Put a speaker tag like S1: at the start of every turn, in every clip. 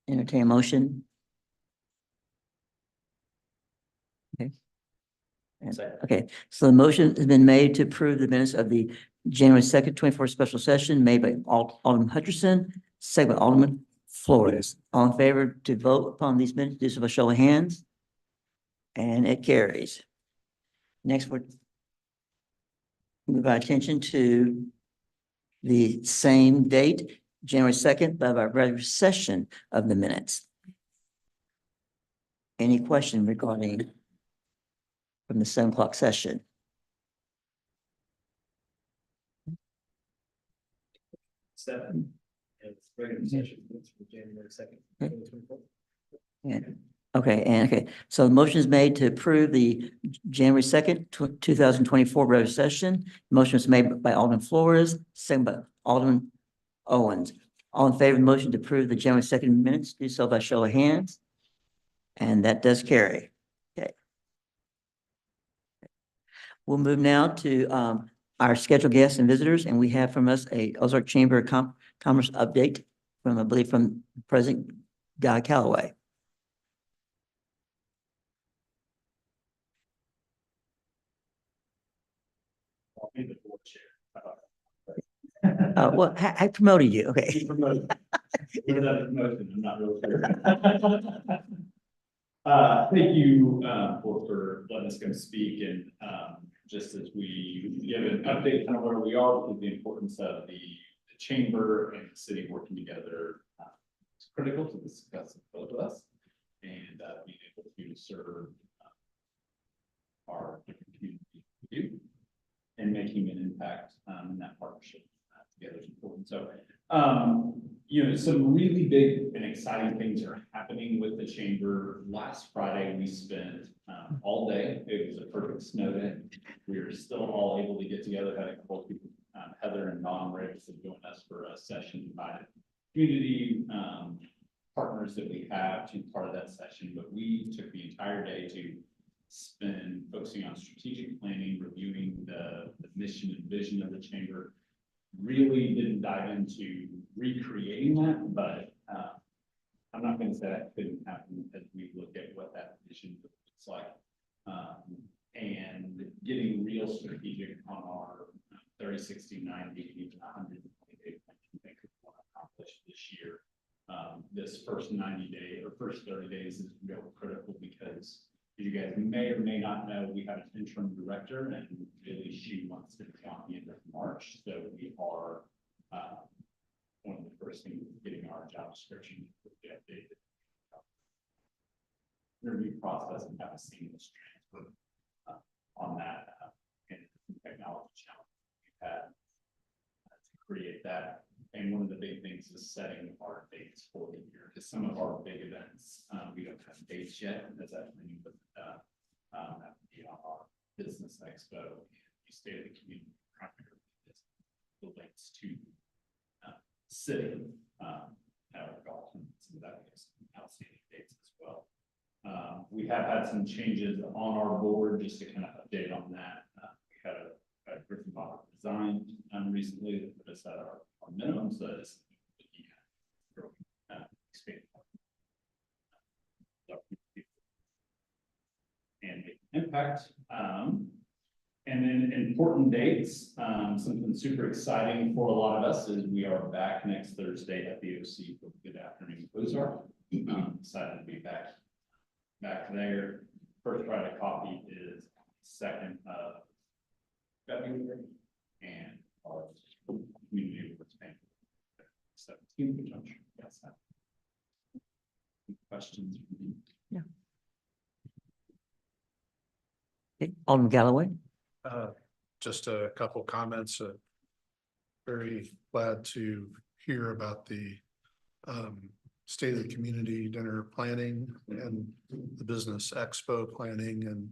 S1: entertain a motion. Okay. Okay, so the motion has been made to approve the minutes of the January 2nd, 24 special session made by Alderman Hutcherson, second by Alderman Flores. All in favor to vote upon these minutes, do so by show of hands. And it carries. Next, we're move our attention to the same date, January 2nd, of our regular session of the minutes. Any question regarding from the 7 o'clock session?
S2: Seven. And it's regular session, it's for January 2nd, 2024.
S1: Okay, so the motion is made to approve the January 2nd, 2024 regular session. Motion was made by Alderman Flores, second by Alderman Owens. All in favor of the motion to approve the January 2nd minutes, do so by show of hands. And that does carry. Okay. We'll move now to our scheduled guests and visitors, and we have from us a Ozark Chamber of Commerce update from, I believe, from President Guy Calloway.
S2: I'll be the board chair.
S1: Well, I promoted you. Okay.
S2: Whether that is promotion, I'm not real sure. Thank you for letting us come speak, and just as we give an update on where we are with the importance of the chamber and the city working together, it's critical to discuss it both of us and being able to serve our different communities we do and making an impact in that partnership together is important. So, some really big and exciting things are happening with the chamber. Last Friday, we spent all day. It was a perfect snow day. We were still all able to get together. Had a couple of people, Heather and Don, were able to join us for a session by community partners that we have to part of that session. But we took the entire day to spend focusing on strategic planning, reviewing the mission and vision of the chamber. Really didn't dive into recreating that, but I'm not going to say that couldn't happen as we look at what that vision looks like, and getting real strategic on our 30, 60, 90, even 120 day plan we want to accomplish this year. This first 90 day or first 30 days is real critical because you guys may or may not know, we have an interim director, and really she wants to be on the end of March. So we are one of the first things is getting our job description updated interview process and have a seamless transfer on that and technology challenge we've had to create that. And one of the big things is setting our dates for the year, because some of our big events, we don't have dates yet, as that many, but that would be on our business expo, and the state of the community primary relates to city, Dalton, some of that is outstanding dates as well. We have had some changes on our board, just to kind of update on that. We had a Griffin Bottom resigned recently that put us at our minimum, so that is and make an impact. And then important dates, something super exciting for a lot of us is we are back next Thursday at the OC for Good Afternoon Ozark. Excited to be back there. First Friday coffee is 2nd of February, and our community was 17th, which I'm sure you guys have. Any questions?
S1: Yeah. Okay, Alderman Galloway.
S3: Just a couple comments. Very glad to hear about the state of the community dinner planning and the business expo planning and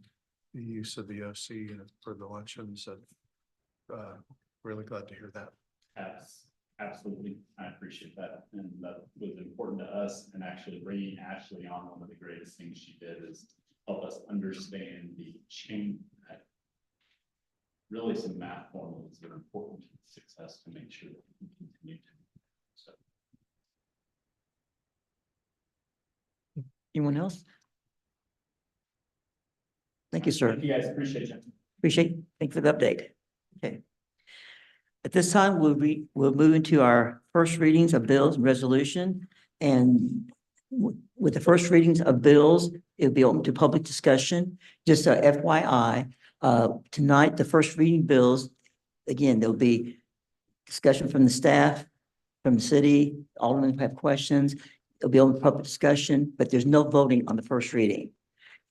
S3: the use of the OC for the luncheons. Really glad to hear that.
S2: Absolutely. I appreciate that. And that was important to us, and actually bringing Ashley on, one of the greatest things she did is help us understand the chain. Really some math formulas that are important to success to make sure that we can continue to. So
S1: Anyone else? Thank you, sir.
S2: Thank you guys, appreciate you.
S1: Thank you for the update. Okay. At this time, we'll move into our first readings of bills and resolution. And with the first readings of bills, it'll be open to public discussion. Just a FYI, tonight, the first reading bills, again, there'll be discussion from the staff, from the city, aldermen who have questions. It'll be open to public discussion, but there's no voting on the first reading.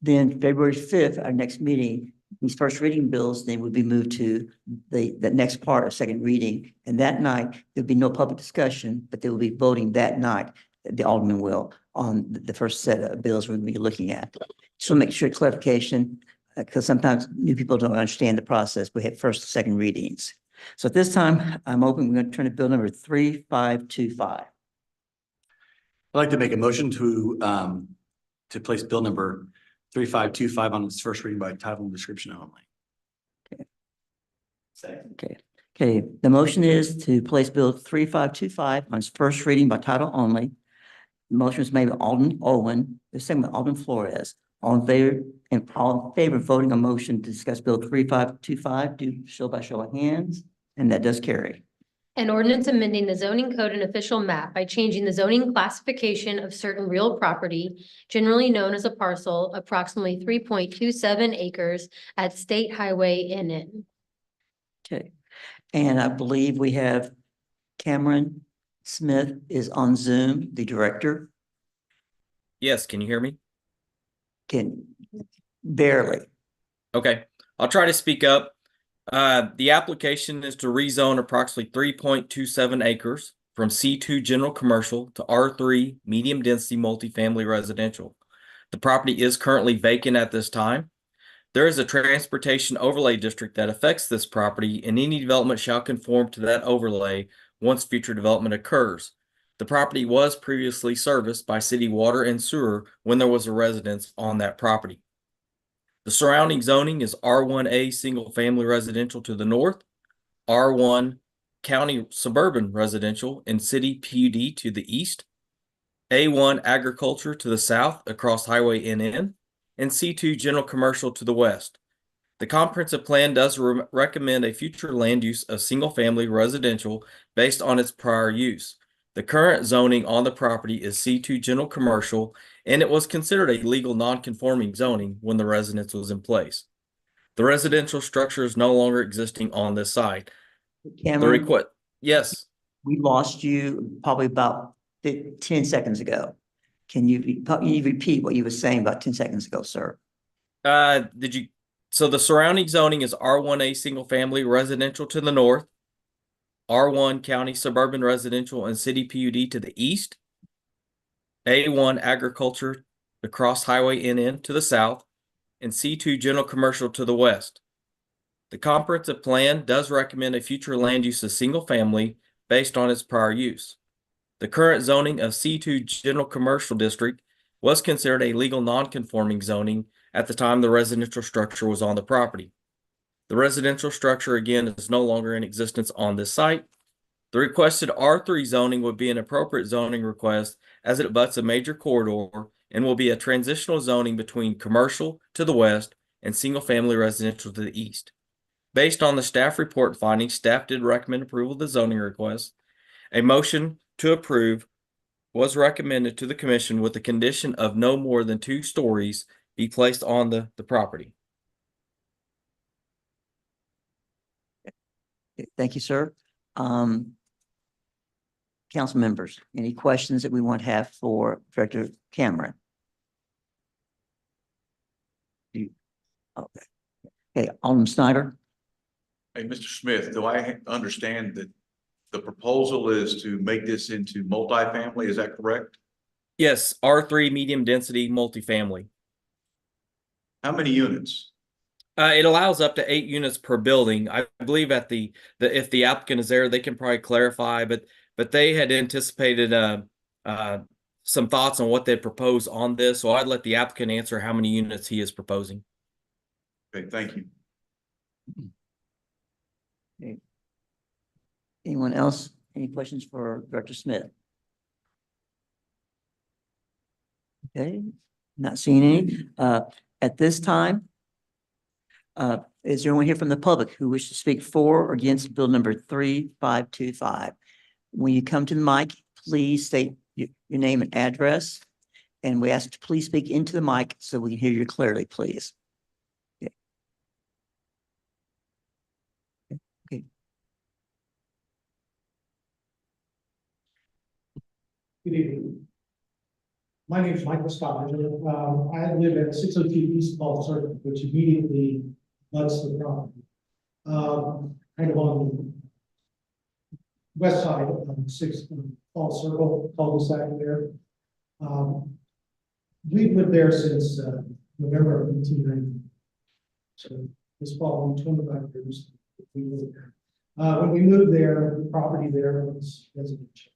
S1: Then February 5th, our next meeting, these first reading bills, then would be moved to the next part of second reading. And that night, there'll be no public discussion, but they will be voting that night, the alderman will, on the first set of bills we'll be looking at. So make sure clarification, because sometimes new people don't understand the process. We have first and second readings. So at this time, I'm open. We're going to turn to bill number 3525.
S4: I'd like to make a motion to place bill number 3525 on its first reading by title and description only.
S2: Second.
S1: Okay, the motion is to place bill 3525 on its first reading by title only. The motion was made by Alderman Owen, the second by Alderman Flores. All in favor of voting on motion to discuss bill 3525, do so by show of hands, and that does carry.
S5: An ordinance amending the zoning code and official map by changing the zoning classification of certain real property, generally known as a parcel, approximately 3.27 acres at State Highway NN.
S1: Okay, and I believe we have Cameron Smith is on Zoom, the director.
S6: Yes, can you hear me?
S1: Can barely.
S6: Okay, I'll try to speak up. The application is to rezone approximately 3.27 acres from C2 general commercial to R3 medium density multifamily residential. The property is currently vacant at this time. There is a transportation overlay district that affects this property, and any development shall conform to that overlay once future development occurs. The property was previously serviced by city water and sewer when there was a residence on that property. The surrounding zoning is R1A single family residential to the north, R1 county suburban residential and city PUD to the east, A1 agriculture to the south across Highway NN, and C2 general commercial to the west. The comprehensive plan does recommend a future land use of single family residential based on its prior use. The current zoning on the property is C2 general commercial, and it was considered a legal non-conforming zoning when the residence was in place. The residential structure is no longer existing on this site.
S1: Cameron,
S6: Yes.
S1: we lost you probably about 10 seconds ago. Can you repeat what you were saying about 10 seconds ago, sir?
S6: So the surrounding zoning is R1A single family residential to the north, R1 county suburban residential and city PUD to the east, A1 agriculture across Highway NN to the south, and C2 general commercial to the west. The comprehensive plan does recommend a future land use of single family based on its prior use. The current zoning of C2 general commercial district was considered a legal non-conforming zoning at the time the residential structure was on the property. The residential structure, again, is no longer in existence on this site. The requested R3 zoning would be an appropriate zoning request as it abuts a major corridor and will be a transitional zoning between commercial to the west and single-family residential to the east. Based on the staff report findings, staff did recommend approval of the zoning request. A motion to approve was recommended to the commission with the condition of no more than 2 stories be placed on the property.
S1: Thank you, sir. Council members, any questions that we want to have for Director Cameron? Okay, Alderman Snyder.
S7: Hey, Mr. Smith, do I understand that the proposal is to make this into multifamily? Is that correct?
S6: Yes, R3 medium density multifamily.
S7: How many units?
S6: It allows up to 8 units per building. I believe at if the applicant is there, they can probably clarify, but they had anticipated some thoughts on what they'd propose on this. So I'd let the applicant answer how many units he is proposing.
S7: Okay, thank you.
S1: Okay. Anyone else? Any questions for Director Smith? Okay, Not seeing any. At this time, is there anyone here from the public who wishes to speak for or against bill number 3525? When you come to the mic, please state your name and address. And we ask you to please speak into the mic so we can hear you clearly, please. Okay. Okay.
S8: Good evening. My name is Michael Scott. I live at 602 East Ball Circle, which immediately butts the property. Kind of on the west side of 6 Ball Circle, cul-de-sac there. We've lived there since November of 1990. So this fall will be 25 years we lived there. When we moved there, the property there was residential.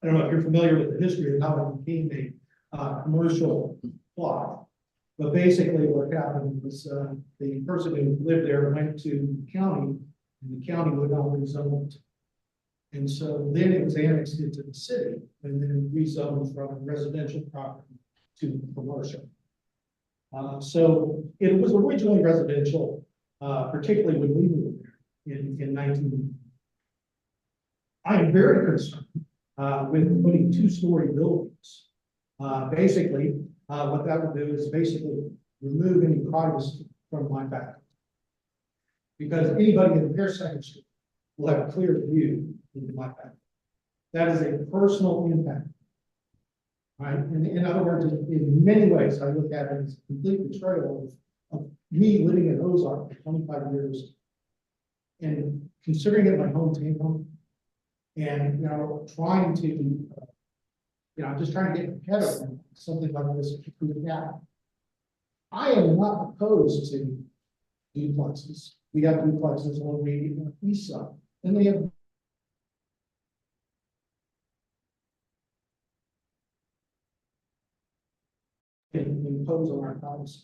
S8: I don't know if you're familiar with the history of how it became a commercial plot. But basically what happened was the person who lived there went to the county and the county would not rezone it. And so then it was annexed into the city and then rezoned from residential property to commercial. So it was originally residential, particularly when we moved there in 1990. I am very concerned with putting 2-story buildings. Basically, what that would do is basically remove any privacy from my back. Because anybody in their second street will have a clear view into my back. That is a personal impact. Right? In other words, in many ways, I look at it as a complete betrayal of me living in Ozark for 25 years and considering it my hometown and, trying to, just trying to get ahead of something like this could happen. I am not opposed to duplexes. We have duplexes on the east side, and they have impose on our policy.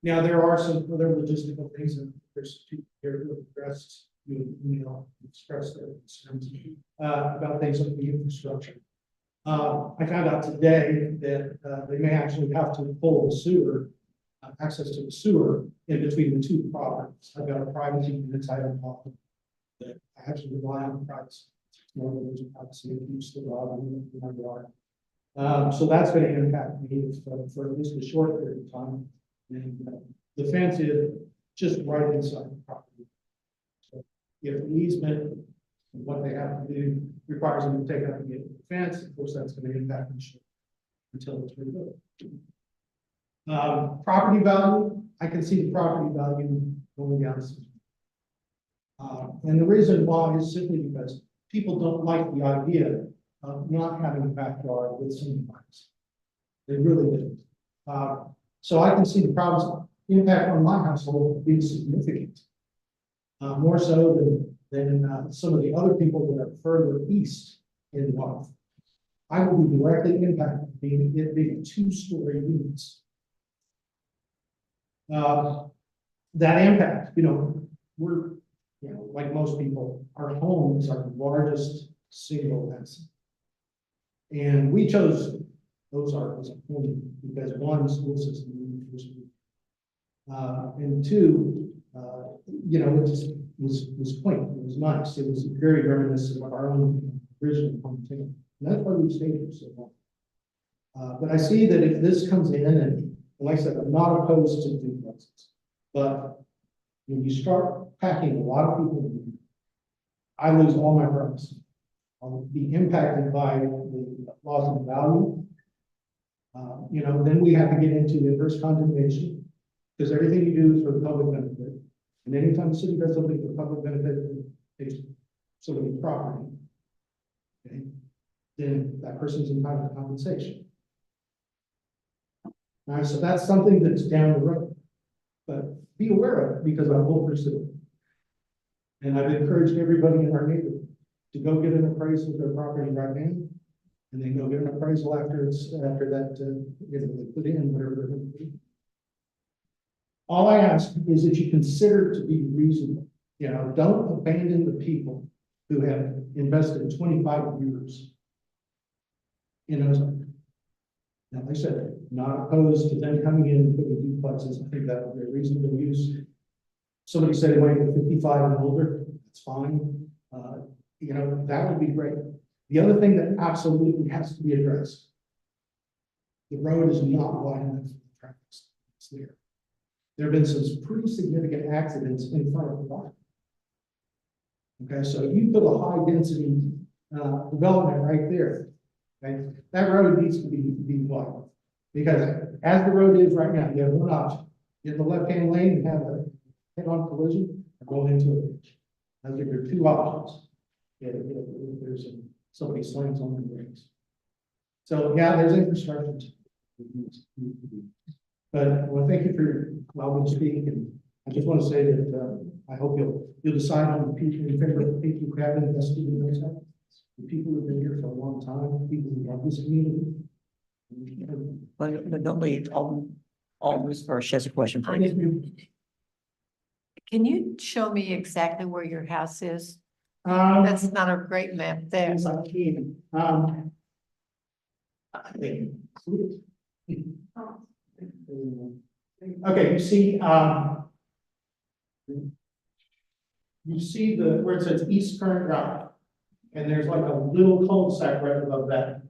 S8: Now, there are some other logistical things, and there's people here who have addressed, express their concerns about things like the infrastructure. I found out today that they may actually have to pull the sewer, access to the sewer in between the two properties. I've got a privacy and a title problem that I actually rely on privacy. More than there's a privacy that keeps the dog in my yard. So that's going to impact me for at least a short period of time. And the fence is just right inside the property. So if the easement, what they have to do requires them to take out the fence, of course, that's going to impact me until it's rebuilt. Property value, I can see the property value going down. And the reason why is simply because people don't like the idea of not having a backyard with some plants. They really do. So I can see the problems, impact on my household being significant. More so than some of the other people that are further east in life. I will be directly impacted being 2-story units. That impact, we're, like most people, our home is our largest single asset. And we chose Ozark as a home because one, school system, and two, it just was quaint. It was nice. It was very reminiscent of our own original hometown. And that's why we stayed here so long. But I see that if this comes in, and like I said, I'm not opposed to duplexes, but when you start packing a lot of people in, I lose all my privacy. I'll be impacted by the loss of value. Then we have to get into inverse condemnation because everything you do is for the public benefit. And anytime the city does something for public benefit, it's somebody's property. Okay, then that person's entitled to compensation. All right, so that's something that's down the road. But be aware of it because I will pursue it. And I've encouraged everybody in our neighborhood to go get an appraisal of their property right now, and then go get an appraisal after that they put in whatever they're going to do. All I ask is that you consider to be reasonable. Don't abandon the people who have invested 25 years in Ozark. Now, like I said, not opposed to them coming in and putting duplexes. I think that would be a reasonable use. Somebody said they want to get 55 and older, that's fine. You know, that would be great. The other thing that absolutely has to be addressed. The road is not wide enough for the traffic. It's there. There have been some pretty significant accidents in front of the line. Okay, so you put a high density development right there. Okay, that road needs to be wide. Because as the road is right now, you have one option. In the left-hand lane, you have a head-on collision or going into a ditch. Those are your two options. If there's somebody slams on the brakes. So yeah, there's infrastructure. But well, thank you for allowing me to speak, and I just want to say that I hope you'll decide on the people in favor of the people who have invested in those efforts. The people who've been here for a long time, people who love this community.
S1: But don't leave, all this first, she has a question for you.
S9: Can you show me exactly where your house is?
S8: That's
S9: That's not a great map there.
S8: yes, I can. I think. Okay, you see where it says East Current Drive, and there's like a little cul-de-sac right above that.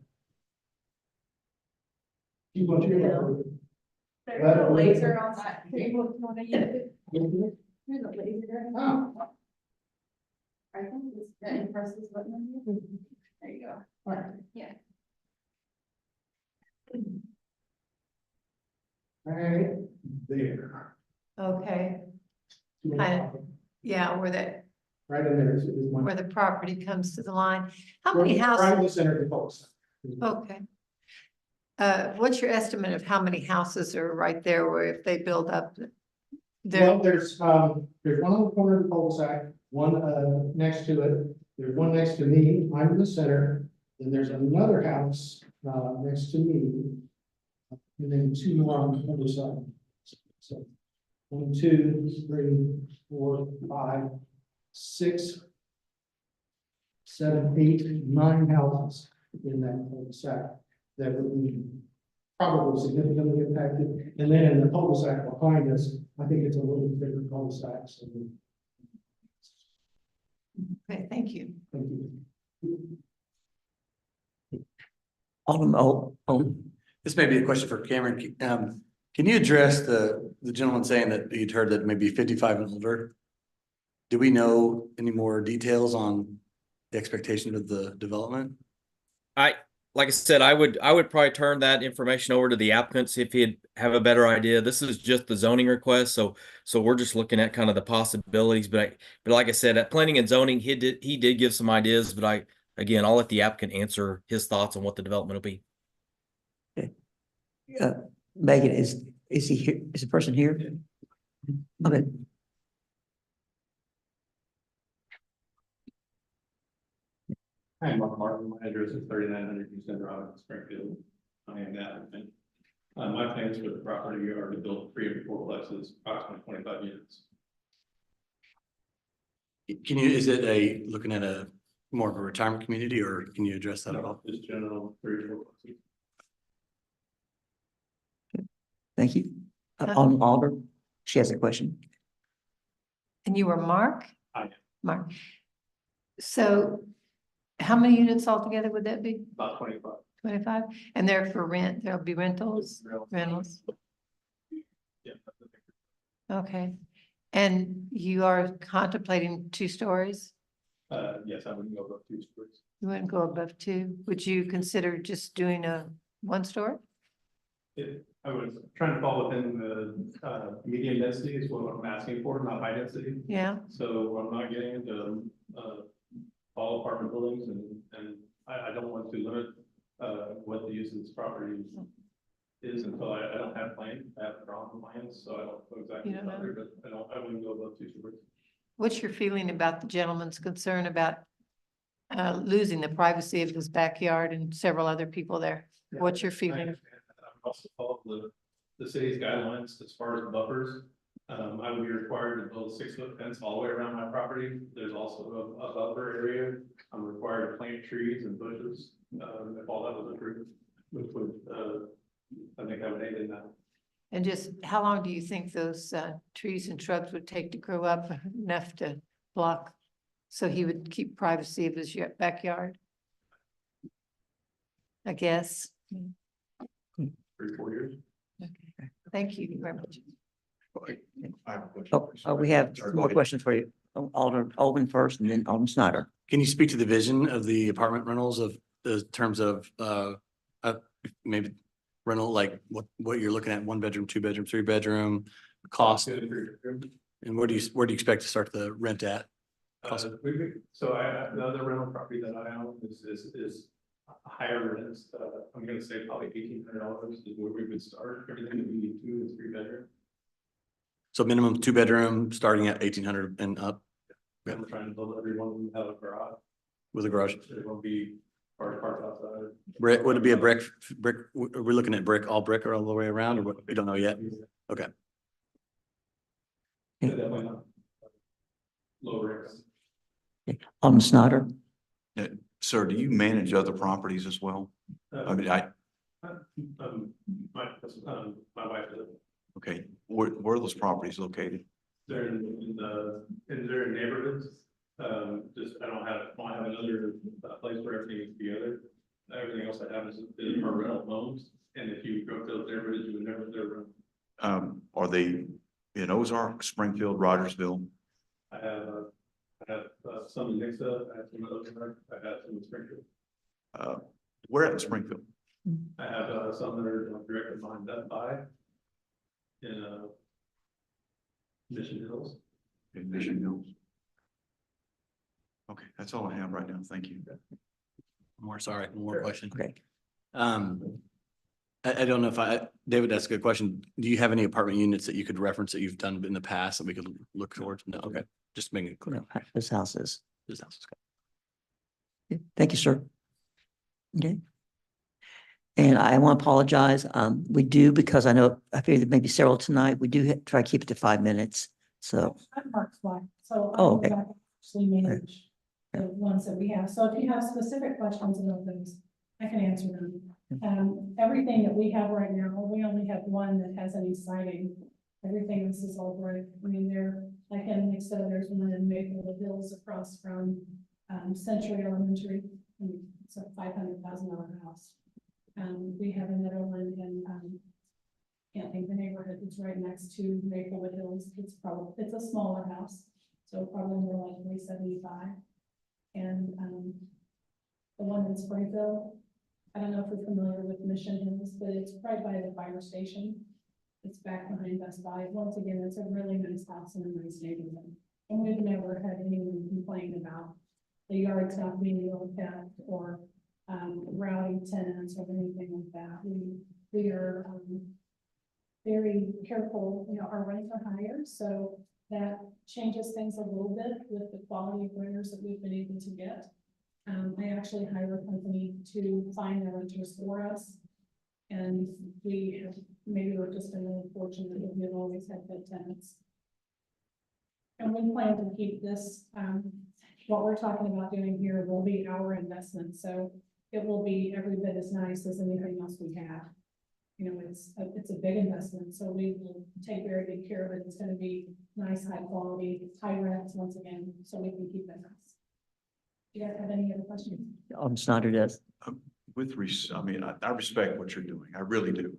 S8: You want to
S10: There's a laser on that table if you want to use it. There's a laser there.
S8: Oh,
S10: I think this that presses button. There you go.
S8: all right.
S10: Yeah.
S8: Right there.
S9: Okay, yeah,
S8: Right in there is one.
S9: where the property comes to the line. How many
S8: Right in
S9: houses?
S8: the center of the cul-de-sac.
S9: Okay. What's your estimate of how many houses are right there where if they build up?
S8: Well,
S9: There,
S8: there's one on the corner of the cul-de-sac, one next to it, there's one next to me, I'm in the center, and there's another house next to me. And then two more on the other side. So 1, 2, 3, 4, 5, 6, 7, 8, 9 houses in that cul-de-sac that would be probably significantly impacted. And then in the cul-de-sac behind us, I think it's a little bigger cul-de-sac. So
S9: okay, thank you.
S8: thank you.
S4: This may be a question for Cameron. Can you address the gentleman saying that he'd heard that maybe 55 and older? Do we know any more details on the expectation of the development?
S6: Like I said, I would probably turn that information over to the applicants if he'd have a better idea. This is just the zoning request, so we're just looking at kind of the possibilities. But like I said, at planning and zoning, he did give some ideas. But again, I'll let the applicant answer his thoughts on what the development will be.
S1: Megan, is he here? Is the person here? Okay.
S2: Hi, I'm Mark Martin. My address is 3900 Houston Drive, Springfield. I am the applicant. My plans for the property are to build 3 or 4 plexes, approximately 25 units.
S4: Is it looking at a more of a retirement community, or can you address that at all?
S2: Just general 3 or 4 plexes.
S1: Thank you. On Alder, she has a question.
S9: And you were Mark?
S2: I am.
S9: Mark. So how many units altogether would that be?
S2: About 25.
S9: 25? And they're for rent, there'll be rentals? Rentals.
S2: Yeah.
S9: Okay. And you are contemplating 2 stories?
S2: Yes, I wouldn't go above 2 stories.
S9: You wouldn't go above 2? Would you consider just doing a 1 story?
S2: I was trying to fall within the medium density is what I'm asking for, not high density.
S9: Yeah,
S2: So I'm not getting into all apartment buildings, and I don't want to limit what the use of this property is until I don't have plans. I have drawn plans, so I don't know exactly
S9: You don't
S2: what's out
S9: know.
S2: there, but I wouldn't go above 2 stories.
S9: what's your feeling about the gentleman's concern about losing the privacy of his backyard and several other people there? What's your
S2: I
S9: feeling?
S2: understand that. I've also followed the city's guidelines as far as buffers. I would be required to build a 6-foot fence all the way around my property. There's also a buffer area. I'm required to plant trees and bushes, if all that was approved, which would
S8: I think I would aid in that.
S9: And just how long do you think those trees and shrubs would take to grow up enough to block? So he would keep privacy of his backyard? I guess.
S7: 3-4 years.
S9: Okay. Thank you very much.
S7: I have a question.
S1: We have
S7: Sorry, go
S1: more
S7: ahead.
S1: questions for you. Alderman first and then Alderman Snyder.
S4: Can you speak to the vision of the apartment rentals of the terms of maybe rental, like what you're looking at, 1 bedroom, 2 bedroom, 3 bedroom, cost? And where do you expect to start the rent at? Cost?
S8: The other rental property that I own is higher rents. I'm gonna say probably $1,800 is where we would start. Everything would be 2 and 3 bedroom.
S4: So minimum 2 bedroom, starting at 1,800 and up
S8: I'm trying to build every one of them have a garage.
S4: with a garage.
S8: It won't be parked outside.
S4: Brick, would it be a brick, are we looking at brick, all brick or all the way around, or what? We don't know yet. Okay.
S8: Definitely not. Low risk.
S1: Alderman Snyder.
S7: Sir, do you manage other properties as well? I mean,
S8: My wife is.
S7: okay, where are those properties located?
S8: They're they're in neighborhoods. Just, I don't have another place where everything is together. Everything else I have is our rental homes. And if you go to those neighborhoods, you would never live around.
S7: Are they in Ozark, Springfield, Rogersville?
S8: I have some in Nixa, I have some in Ozark, I have some in Springfield.
S7: Where at in Springfield?
S8: I have some that are directly lined up by in Mission Hills.
S7: In Mission Hills. Okay, that's all I have right now. Thank you.
S4: One more question.
S1: Okay.
S4: I don't know if David, that's a good question. Do you have any apartment units that you could reference that you've done in the past that we could look towards? No, okay, just making it clear.
S1: No, this house is.
S4: This house is
S1: Thank you, sir. Okay. And I want to apologize. We do, because I know, I figured there may be several tonight. We do try to keep it to 5 minutes. So,
S10: I'm Mark's wife, so
S1: Oh,
S10: I
S1: okay.
S10: actually manage the ones that we have. So if you have specific questions about those, I can answer them. Everything that we have right now, we only have one that has any siding. Everything else is all brick. I mean, they're like in Nixa, there's one in Maple Hills across from Century Elementary. It's a $500,000 house. We have another one in can't think the neighborhood. It's right next to Maplewood Hills. It's a smaller house, so probably more like 375. And the one in Springfield, I don't know if you're familiar with Mission Hills, but it's right by the fire station. It's back behind Best Buy. Once again, it's a really nice house in a nice neighborhood. And we've never had anyone complain about the yards not being looked at or rowdy tenants or anything like that. We are very careful, our rents are higher, so that changes things a little bit with the quality of renters that we've been able to get. I actually hire a company to find the renters for us. And maybe we're just been really fortunate that we've always had good tenants. And we plan to keep this, what we're talking about doing here will be our investment. So it will be every bit as nice as anything else we have. It's a big investment, so we will take very good care of it. It's going to be nice, high quality, high rents once again, so we can keep it nice. Do you guys have any other questions?
S1: Alderman Snyder does.
S7: I mean, I respect what you're doing. I really do.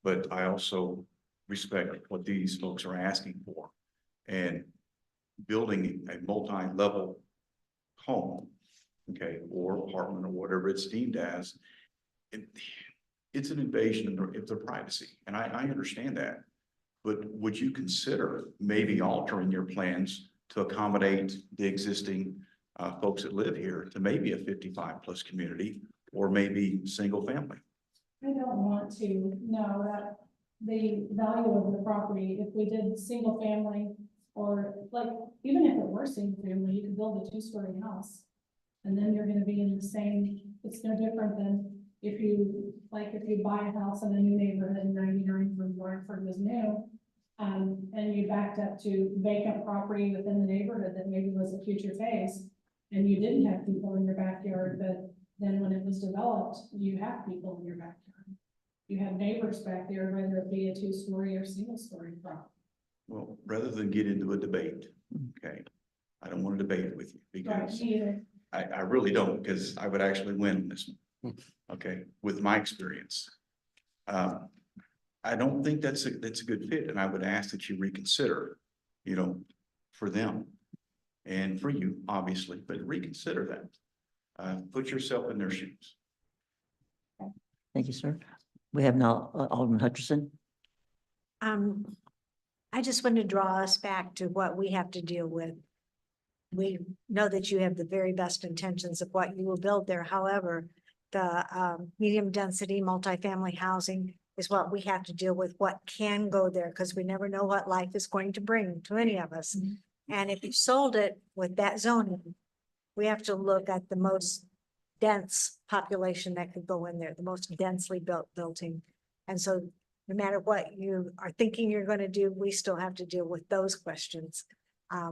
S7: But I also respect what these folks are asking for. And building a multi-level home, okay, or apartment or whatever it's deemed as, it's an invasion of their privacy. And I understand that. But would you consider maybe altering your plans to accommodate the existing folks that live here to maybe a 55+ community or maybe single family?
S10: I don't want to, no, that the value of the property, if we did single family or like, even if it were single family, you could build a 2-story house. And then you're gonna be in the same, it's no different than if you buy a house in a new neighborhood in 99 when Warrenford was new, and you backed up to vacant property within the neighborhood that maybe was a future phase, and you didn't have people in your backyard, but then when it was developed, you have people in your backyard. you have neighbors back there, whether it be a two-story or single-story property.
S7: Well, rather than get into a debate, okay, I don't want to debate with you
S10: Right,
S7: because
S10: me either.
S7: I really don't, because I would actually win on this one. Okay, with my experience. I don't think that's a good fit, and I would ask that you reconsider, you know, for them. And for you, obviously, but reconsider that. Put yourself in their shoes.
S1: Thank you, sir. We have now Alderman Hutchinson.
S11: I just want to draw us back to what we have to deal with. We know that you have the very best intentions of what you will build there. However, the medium density multifamily housing is what we have to deal with, what can go there, because we never know what life is going to bring to any of us. And if you sold it with that zoning, we have to look at the most dense population that could go in there, the most densely built building. And so no matter what you are thinking you're going to do, we still have to deal with those questions.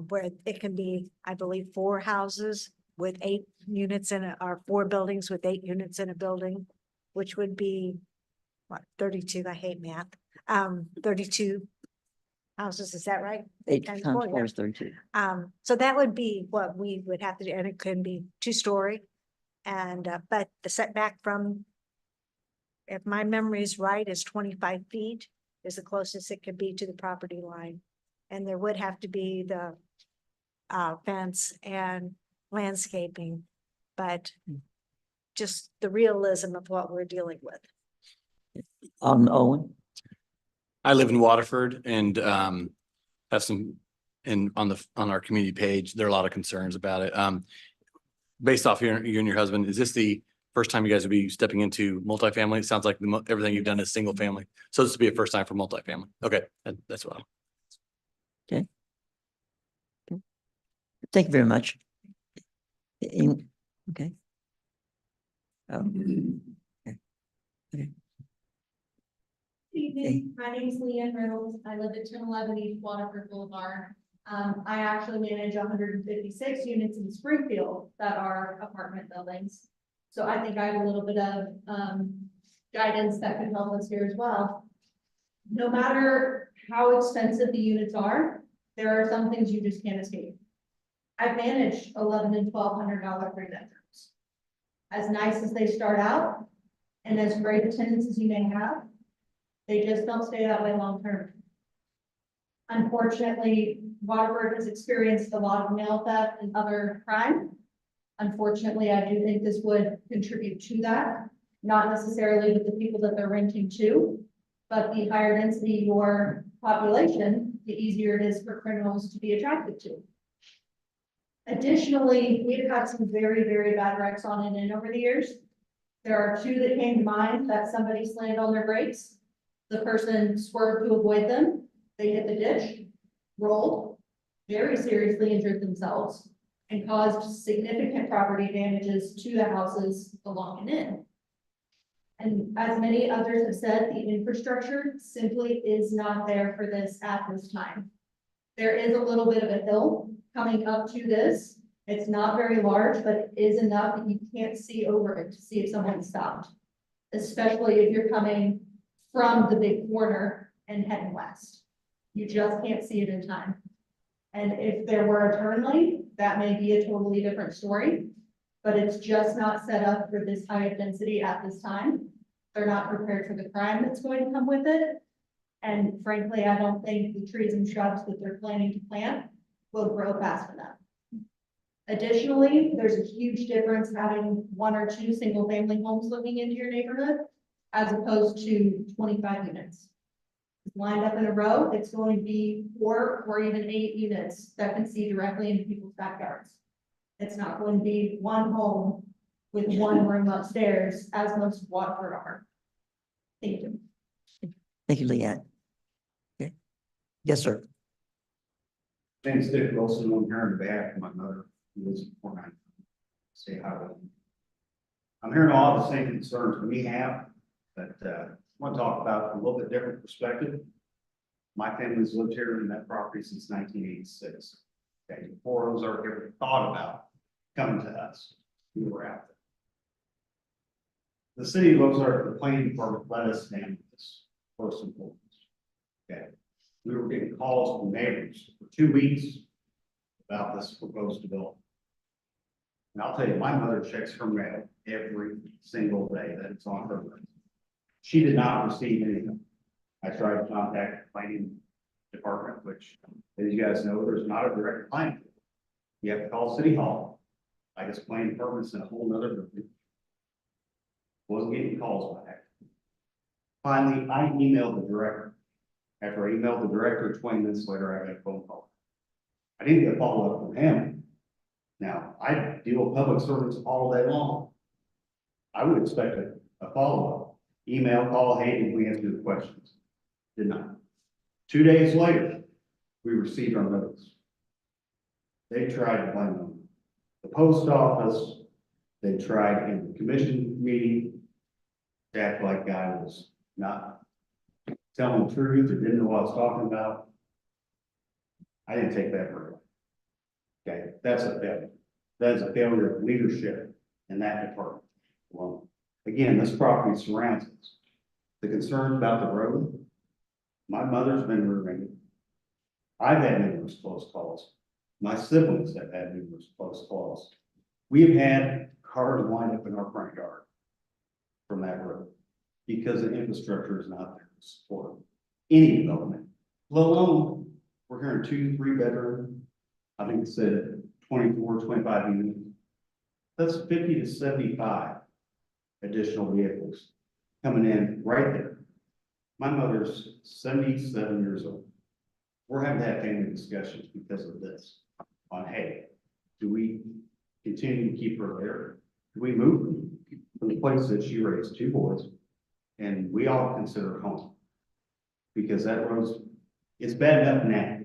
S11: Where it can be, I believe, 4 houses with 8 units in it, or 4 buildings with 8 units in a building, which would be what, 32, I hate math, 32 houses, is that right?
S1: 8
S11: times
S1: times
S11: 4,
S1: 4 is 32.
S11: So that would be what we would have to do, and it could be 2-story. And, but the setback from, if my memory is right, is 25 feet is the closest it could be to the property line. And there would have to be the fence and landscaping, but just the realism of what we're dealing with.
S1: Alderman Owen.
S4: I live in Waterford and have some, and on our community page, there are a lot of concerns about it. Based off you and your husband, is this the first time you guys would be stepping into multifamily? It sounds like everything you've done is single family. So this would be a first time for multifamily. Okay, that's what.
S1: Thank you very much. Okay. Okay.
S12: Evening, my name is Leanne Reynolds. I live at 1011 East Waterford Boulevard. I actually manage 156 units in Springfield that are apartment buildings. So I think I have a little bit of guidance that could help us here as well. No matter how expensive the units are, there are some things you just can't escape. I've managed $1,100 and $1,200 3-bedrooms. As nice as they start out, and as great a tenants as you may have, they just don't stay that way long term. Unfortunately, Waterford has experienced a lot of mail theft and other crime. Unfortunately, I do think this would contribute to that, not necessarily with the people that they're renting to, but the higher density your population, the easier it is for criminals to be attracted to. Additionally, we've had some very, very bad wrecks on and in over the years. There are 2 that came to mind that somebody slammed on their brakes. The person swerved to avoid them. They hit the ditch, rolled, very seriously injured themselves, and caused significant property damages to the houses along and in. And as many others have said, the infrastructure simply is not there for this at this time. There is a little bit of a hill coming up to this. It's not very large, but it is enough that you can't see over it to see if someone stopped, especially if you're coming from the big corner and heading west. You just can't see it in time. And if there were a turn lane, that may be a totally different story, but it's just not set up for this high of density at this time. They're not prepared for the crime that's going to come with it. And frankly, I don't think the trees and shrubs that they're planning to plant will grow fast enough. Additionally, there's a huge difference having 1 or 2 single family homes looking into your neighborhood as opposed to 25 units. Lined up in a row, it's going to be 4 or even 8 units that can see directly into people's backyards. It's not going to be 1 home with 1 room upstairs, as most of Waterford are. Thank you.
S1: Thank you, Leanne. Okay. Yes, sir.
S13: Thanks, Dick Wilson. I'm here in the back of my mother, who lives in Fort Hunt. Say hi to them. I'm hearing all the same concerns we have, but I want to talk about a little bit different perspective. My family's lived here in that property since 1986. Okay, before those are ever thought about coming to us, we were out there. the city looks like the planning department let us handle this first and foremost. Okay, we were getting calls from neighbors for 2 weeks about this proposed development. And I'll tell you, my mother checks her mail every single day that it's on her list. She did not receive anything. I tried to contact the planning department, which, as you guys know, there's not a direct line. You have to call City Hall. I guess planning department's in a whole nother building. Wasn't getting calls back. Finally, I emailed the director. After I emailed the director, 20 minutes later, I got a phone call. I didn't get a follow-up from him. Now, I deal with public servants all day long. I would expect a follow-up, email, call, hey, did we answer the questions? Did not. 2 days later, we received our notice. They tried to blame them. The post office, they tried in the commission meeting to act like I was not telling the truth or didn't know what I was talking about. I didn't take that very well. Okay, that's a failure. That is a failure of leadership in that department. Well, again, this property surrounds us. The concerns about the road, my mother's been rooming. I've had numerous close calls. My siblings have had numerous close calls. We've had cars lined up in our front yard from that road because the infrastructure is not there to support any development, let alone we're hearing 2, 3 bedroom. I think it said 24, 25 units. That's 50 to 75 additional vehicles coming in right there. My mother's 77 years old. We're having to have family discussions because of this on, hey, do we continue to keep her there? Do we move from the place that she raised 2 boys and we all consider home? Because that road's, it's bad enough now,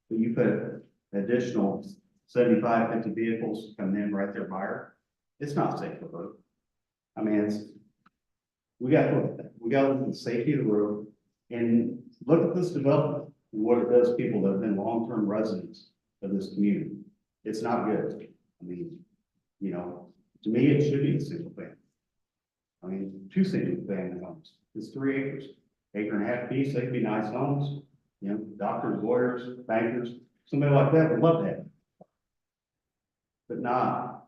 S13: but you put additional 75, 50 vehicles coming in right there by her, it's not safe for her. I mean, we got to look at that. We got to look at the safety of the road and look at this development and what it does to people that have been long-term residents of this community. It's not good. I mean, you know, to me, it should be a single family. I mean, 2 single family homes. It's 3 acres, 1.5 acres piece. They could be nice homes. You know, doctors, lawyers, bankers, somebody like that would love to have it. But not,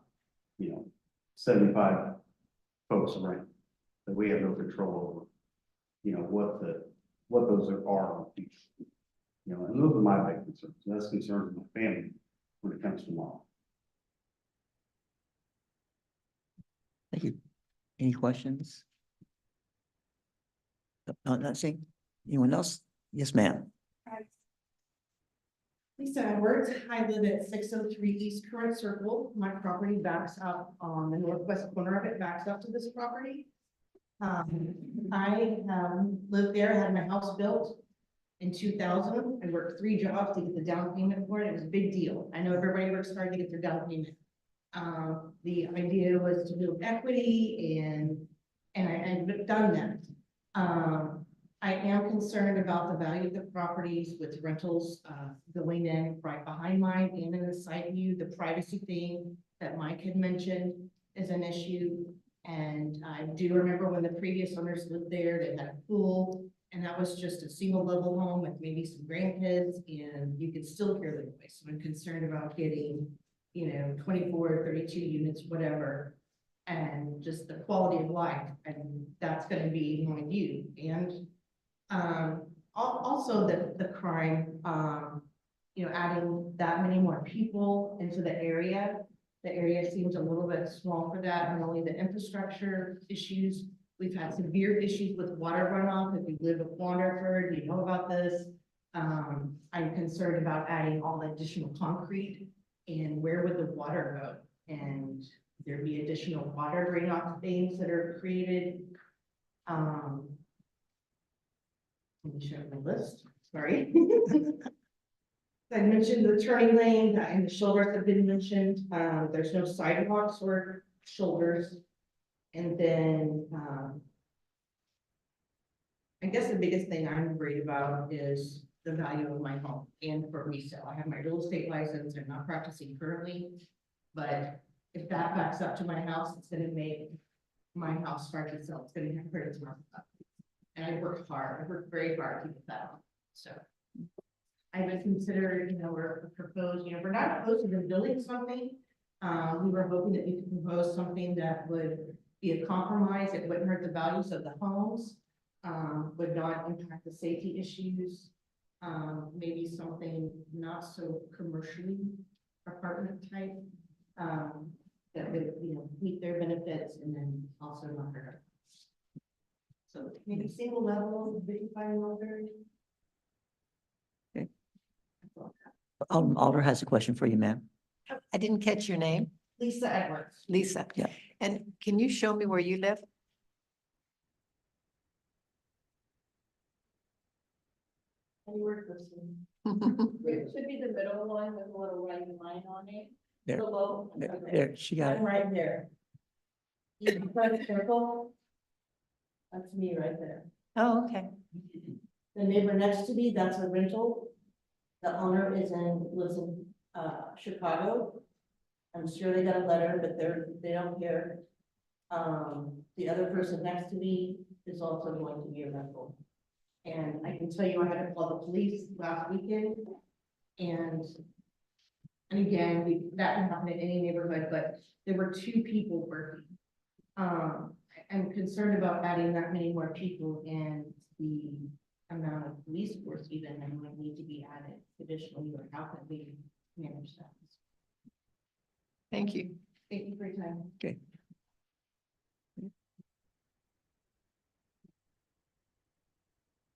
S13: you know, 75 folks around that we have no control over. You know, what those are on people. You know, and those are my big concerns. That's concerns of my family when it comes to law.
S1: Thank you. Any questions? Not seeing anyone else? Yes, ma'am.
S14: Lisa Edwards, I live at 603 East Current Circle. My property backs up on the northwest corner of it, backs up to this property. I lived there, had my house built in 2000. I worked 3 jobs to get the down payment for it. It was a big deal. I know everybody works hard to get their down payment. The idea was to build equity and I've done that. I am concerned about the value of the properties with rentals going in right behind mine and in the side view. The privacy thing that Mike had mentioned is an issue. And I do remember when the previous owners lived there, they had a pool and that was just a single level home with maybe some grandkids and you could still hear the noise. So I'm concerned about getting, you know, 24, 32 units, whatever. And just the quality of life, and that's going to be my view. And also the crime, you know, adding that many more people into the area seems a little bit small for that, and only the infrastructure issues. We've had severe issues with water runoff. If you live in Wanderford, you know about this. I'm concerned about adding all the additional concrete and where would the water go? And there be additional water drain off things that are created. Let me show the list, sorry. I mentioned the turning lane and the shoulders have been mentioned. There's no sidewalks or shoulders. And then I guess the biggest thing I'm worried about is the value of my home and for resale. I have my real estate license. I'm not practicing currently, but if that backs up to my house, it's going to make my house starts to sell, it's gonna have credit to my property. And I worked very hard to keep that on, so. I would consider, we're proposed, we're not opposed to them building something. We were hoping that we could propose something that would be a compromise, it wouldn't hurt the values of the homes, would not impact the safety issues. Maybe something not so commercially apartment type, that would, meet their benefits and then also not hurt. So maybe single level, 55 and older.
S1: Alder has a question for you, ma'am.
S9: I didn't catch your name.
S14: Lisa Edwards.
S9: Lisa.
S1: Yeah.
S9: And can you show me where you live?
S14: Anywhere person.
S12: It should be the middle one with a little white line on it.
S1: There.
S12: Below.
S1: There, she got it.
S12: I'm right there. You press circle. That's me right there.
S9: Oh, okay.
S14: The neighbor next to me, that's a rental. The owner lives in Chicago. I'm sure they got a letter, but they don't care. The other person next to me is also going to be a rental. And I can tell you, I had to call the police last weekend. And again, that can happen in any neighborhood, but there were 2 people working. I'm concerned about adding that many more people and the amount of police force even that might need to be added additionally, or how can we manage that?
S9: Thank you.
S14: Thank you for your time.
S1: Okay.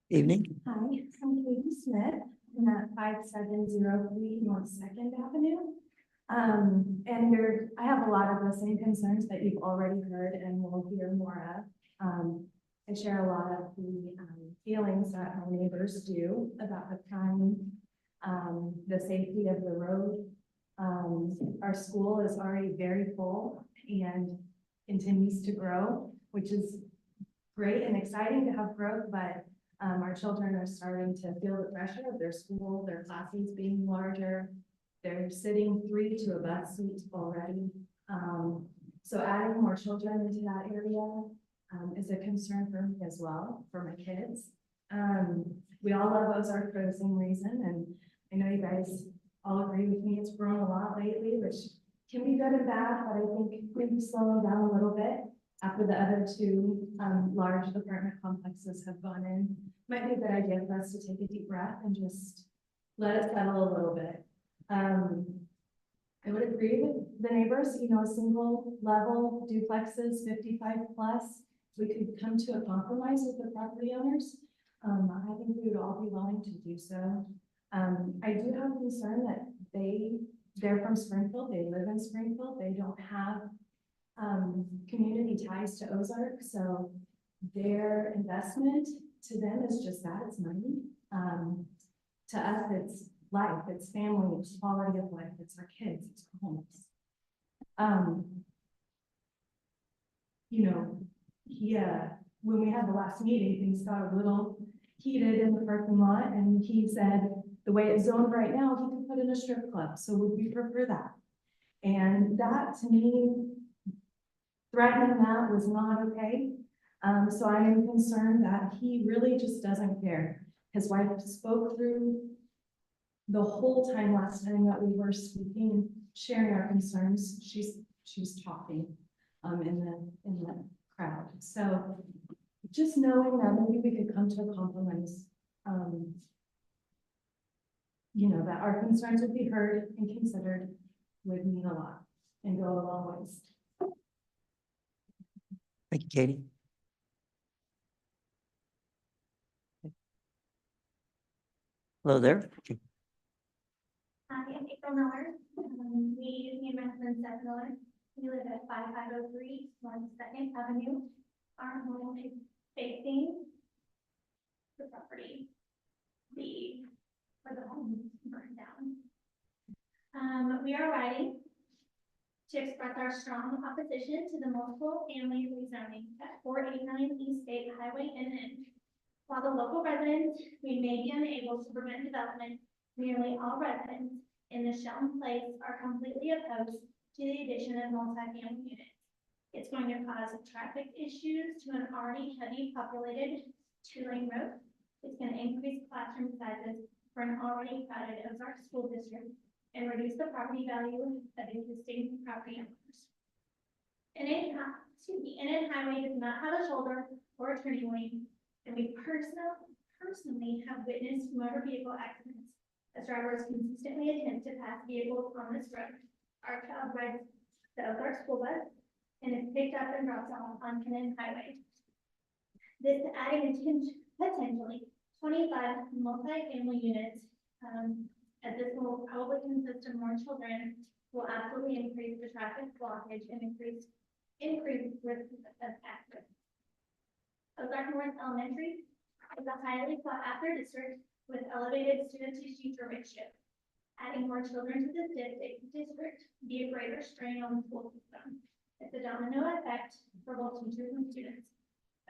S1: Evening.
S10: Hi, I'm Katie Smith. I'm at 5703 North Second Avenue. And I have a lot of the same concerns that you've already heard and will hear more of. I share a lot of the feelings that our neighbors do about the crime, the safety of the road. Our school is already very full and continues to grow, which is great and exciting to have growth, but our children are starting to feel the pressure of their school, their classes being larger. They're sitting 3 to a bus seat already. So adding more children into that area is a concern for me as well, for my kids. We all love Ozark for the same reason, and I know you guys all agree with me. It's grown a lot lately, which can be good and bad, but I think maybe slowing down a little bit after the other 2 large apartment complexes have gone in. Might be a good idea for us to take a deep breath and just let it settle a little bit. I would agree with the neighbors, single level duplexes, 55 plus, we could come to a compromise with the property owners. I think we would all be willing to do so. I do have a concern that they're from Springfield, they live in Springfield, they don't have community ties to Ozark, so their investment to them is just that, it's money. To us, it's life, it's family, it's quality of life, it's our kids, it's homes. When we had the last meeting, things got a little heated in the parking lot, and he said the way it's zoned right now, he could put in a strip club, so would we prefer that? And that, to me, threatening that was not okay. So I am concerned that he really just doesn't care. His wife spoke through the whole time last time that we were speaking, sharing our concerns. She was talking in the crowd. So just knowing that maybe we could come to a compromise, that our concerns would be heard and considered would mean a lot and go a long ways.
S1: Thank you, Katie. Hello there.
S10: Hi, I'm April Miller. Me and my husband Seth Miller. We live at 5503 North Second Avenue. Our home is facing the property. Where the home burned down. We are writing to express our strong opposition to the multiple family rezoning at 489 East State Highway NN. While the local residents, we may be unable to prevent development, nearly all residents in the Shelton Place are completely opposed to the addition of multifamily units. It's going to cause traffic issues to an already heavy populated two-lane road. It's going to increase classroom sizes for an already crowded Ozark school district and reduce the property value of existing property owners. And an highway does not have a shoulder or a turning lane, and we personally have witnessed motor vehicle accidents as drivers consistently attempt to pass vehicles on this road. Our child rides the Ozark school bus and is picked up and dropped off on Cannon Highway. This adding potentially 25 multi-family units, as this will probably consist of more children, will absolutely increase the traffic blockage and increase risk of accidents. Ozark North Elementary is a highly sought after district with elevated student to teacher ratio. Adding more children to this district be a greater strain on the school system. It's a domino effect for both teachers and students.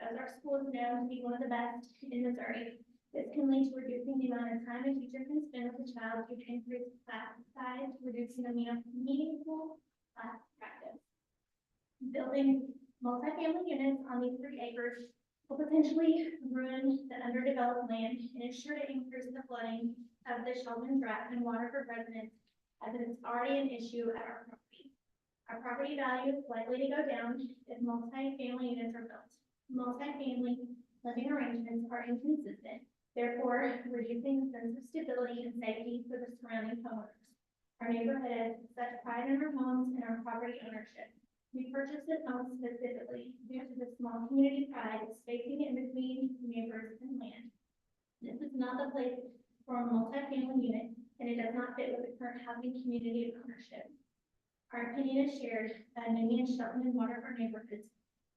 S10: Ozark School is known to be one of the best in Missouri. This can lead to reducing the amount of time a teacher can spend with a child due to increased class size, reducing the meaningful class practice. Building multifamily units on these 3 acres will potentially ruin the underdeveloped land and is sure to increase the flooding of the Sheldon Drive and Waterford residents, as it is already an issue at our property. Our property value is likely to go down if multifamily units are built. Multifamily living arrangements are inconsistent, therefore reducing the sense of stability and safety for the surrounding homeowners. Our neighborhood has such pride in our homes and our property ownership. We purchased this home specifically due to the small community pride spacing in between neighbors and land. This is not the place for a multi-family unit, and it does not fit with the current housing community of ownership. Our opinion is shared by many in Shelton and Waterford neighborhoods,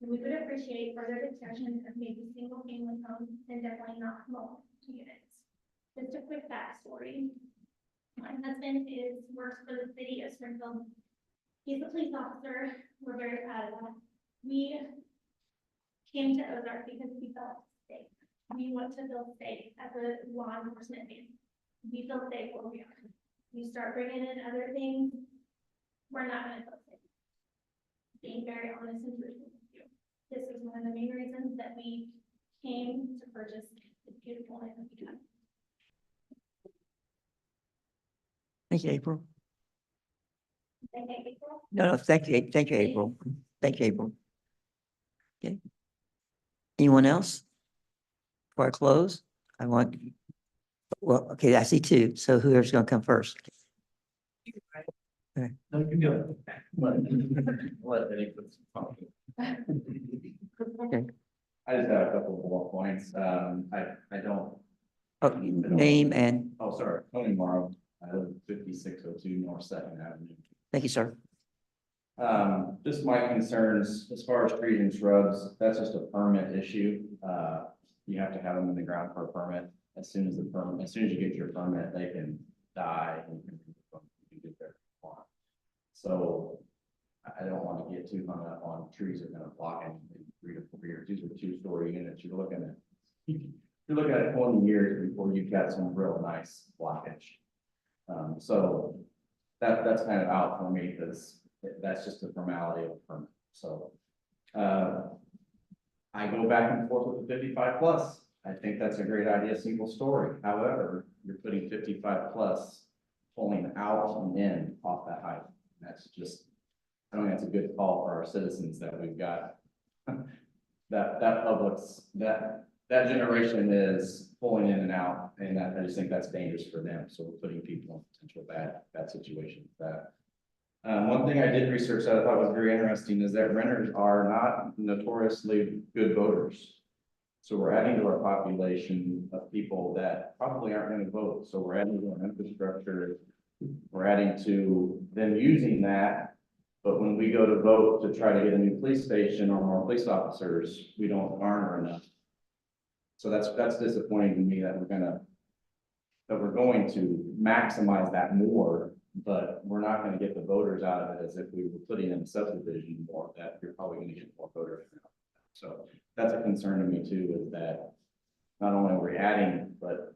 S10: and we would appreciate further discussion of maybe single-family homes and definitely not multiple units. Just a quick backstory. My husband works for the city of Springfield. He's a police officer. We're very proud of that. We came to Ozark because we felt safe. We want to feel safe as a law enforcement man. We feel safe where we are. You start bringing in other things, we're not going to feel safe. Being very honest and truthful with you. This is one of the main reasons that we came to purchase this beautiful land that we have.
S1: Thank you, April.
S10: Thank you, April.
S1: No, thank you, April. Thank you, April. Okay. Anyone else? Before I close, okay, I see 2. So whoever's going to come first? Okay.
S2: No, you go. Let Eddie put some
S1: Okay.
S15: I just have a couple of bullet points. I don't.
S1: Oh, name and,
S15: Oh, sorry, Tony Morrow. I live at 5602 North Second Avenue.
S1: thank you, sir.
S15: Just my concerns as far as trees and shrubs, that's just a permit issue. You have to have them in the ground for a permit. As soon as you get your permit, they can die and you can get their farm. So I don't want to get too hung up on trees that are going to block anything 3 to 4 years. These are 2-story units. You're looking at 20 years before you've got some real nice blockage. So that's kind of out for me because that's just a formality of a permit. So I go back and forth with the 55 plus. I think that's a great idea, single story. However, you're putting 55 plus pulling out and in off that height. That's just, I don't think that's a good call for our citizens that we've got. that generation is pulling in and out, and I just think that's dangerous for them. So we're putting people in potential bad situation with that. One thing I did research that I thought was very interesting is that renters are not notoriously good voters. So we're adding to our population of people that probably aren't going to vote. So we're adding to our infrastructure. We're adding to them using that. But when we go to vote to try to get a new police station or more police officers, we don't garner enough. So that's disappointing to me that we're going to maximize that more, but we're not going to get the voters out of it as if we were putting in a subdivision more, that you're probably going to get more voters. So that's a concern to me too, is that not only are we adding, but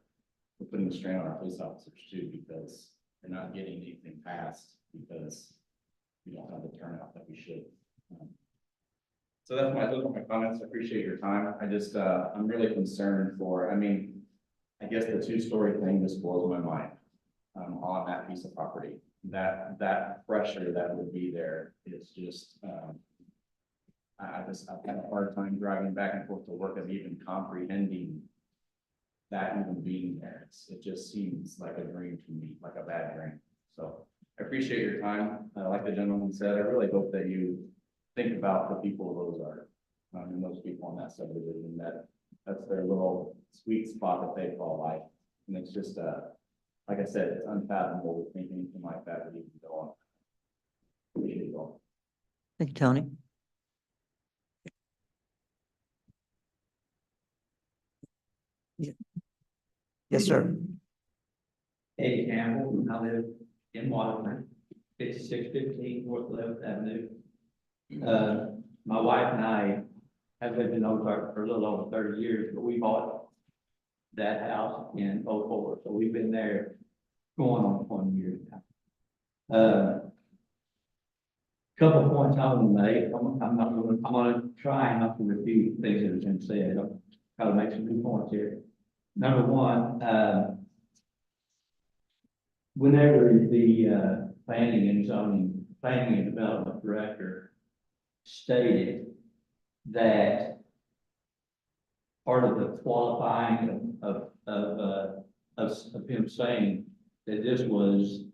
S15: we're putting strain on our police officers too, because they're not getting anything passed because we don't have the turnout that we should. So those are my comments. I appreciate your time. I just, I'm really concerned for, I mean, I guess the two-story thing just blows my mind. On that piece of property, that pressure that would be there is just, I've had a hard time driving back and forth to work of even comprehending that even being there. It just seems like a dream to me, like a bad dream. So I appreciate your time. Like the gentleman said, I really hope that you think about the people of Ozark, and those people on that subdivision, that's their little sweet spot that they call life. And it's just, like I said, it's unfathomable to think anything like that would even go on. Appreciate it all.
S1: Thank you, Tony. Yes, sir.
S16: Eddie Campbell, I live in Waterman, 5615 North 11th Avenue. My wife and I have lived in Ozark for a little over 30 years, but we bought that house in '04, so we've been there going on 20 years now. Couple of points I want to make. I'm gonna try not to repeat things that have been said. I'll try to make some new points here. Number one, whenever the planning and development director stated that part of the qualifying of him saying that this was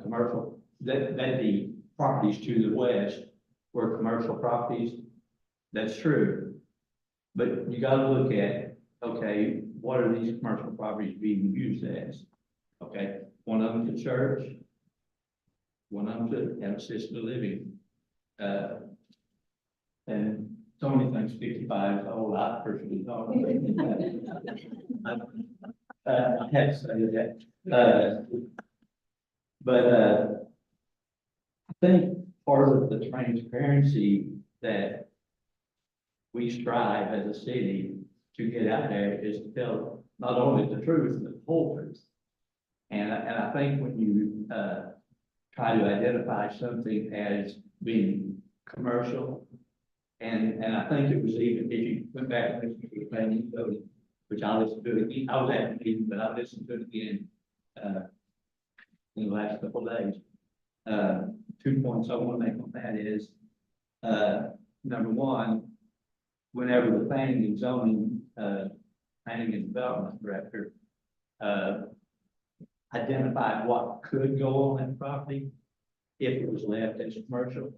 S16: commercial, that the properties to the west were commercial properties, that's true. But you gotta look at, okay, what are these commercial properties being used as? Okay, one of them to church, one of them to have assisted living. And so many things, 55 is a whole lot, personally. I had to say that. But I think part of the transparency that we strive as a city to get out there is to tell not only the truth, but the whole truth. And I think when you try to identify something as being commercial, and I think it was even, if you went back and listened to the planning code, which I listened to again, I was at the meeting, but I listened to it again in the last couple of days. 2 points I want to make on that is, number one, whenever the planning and zoning, planning and development director identified what could go on that property if it was left as commercial,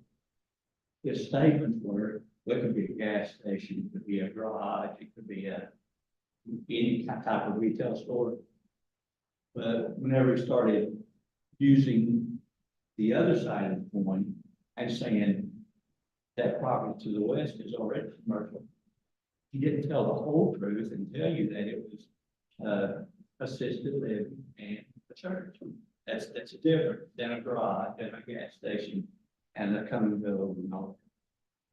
S16: his statements were, it could be a gas station, it could be a garage, it could be any type of retail store. But whenever he started using the other side of the coin and saying that property to the west is already commercial, he didn't tell the whole truth and tell you that it was assisted living and a church. That's different than a garage, than a gas station, and a come and go and all.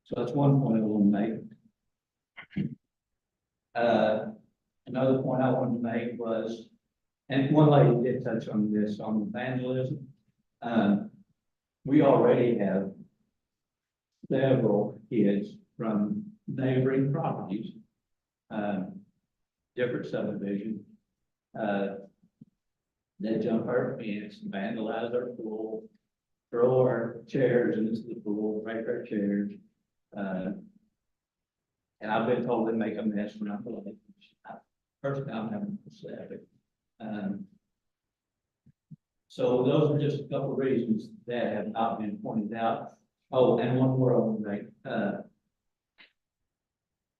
S16: So that's one point I want to make. Another point I wanted to make was, and one lady did touch on this, on evangelism. We already have several kids from neighboring properties, different subdivisions, they jump our fence, vandalize our pool, throw our chairs into the pool, break our chairs. And I've been told they make a mess when I'm like, personally, I'm having to say it. So those are just a couple of reasons that have not been pointed out. Oh, and one more I want to make.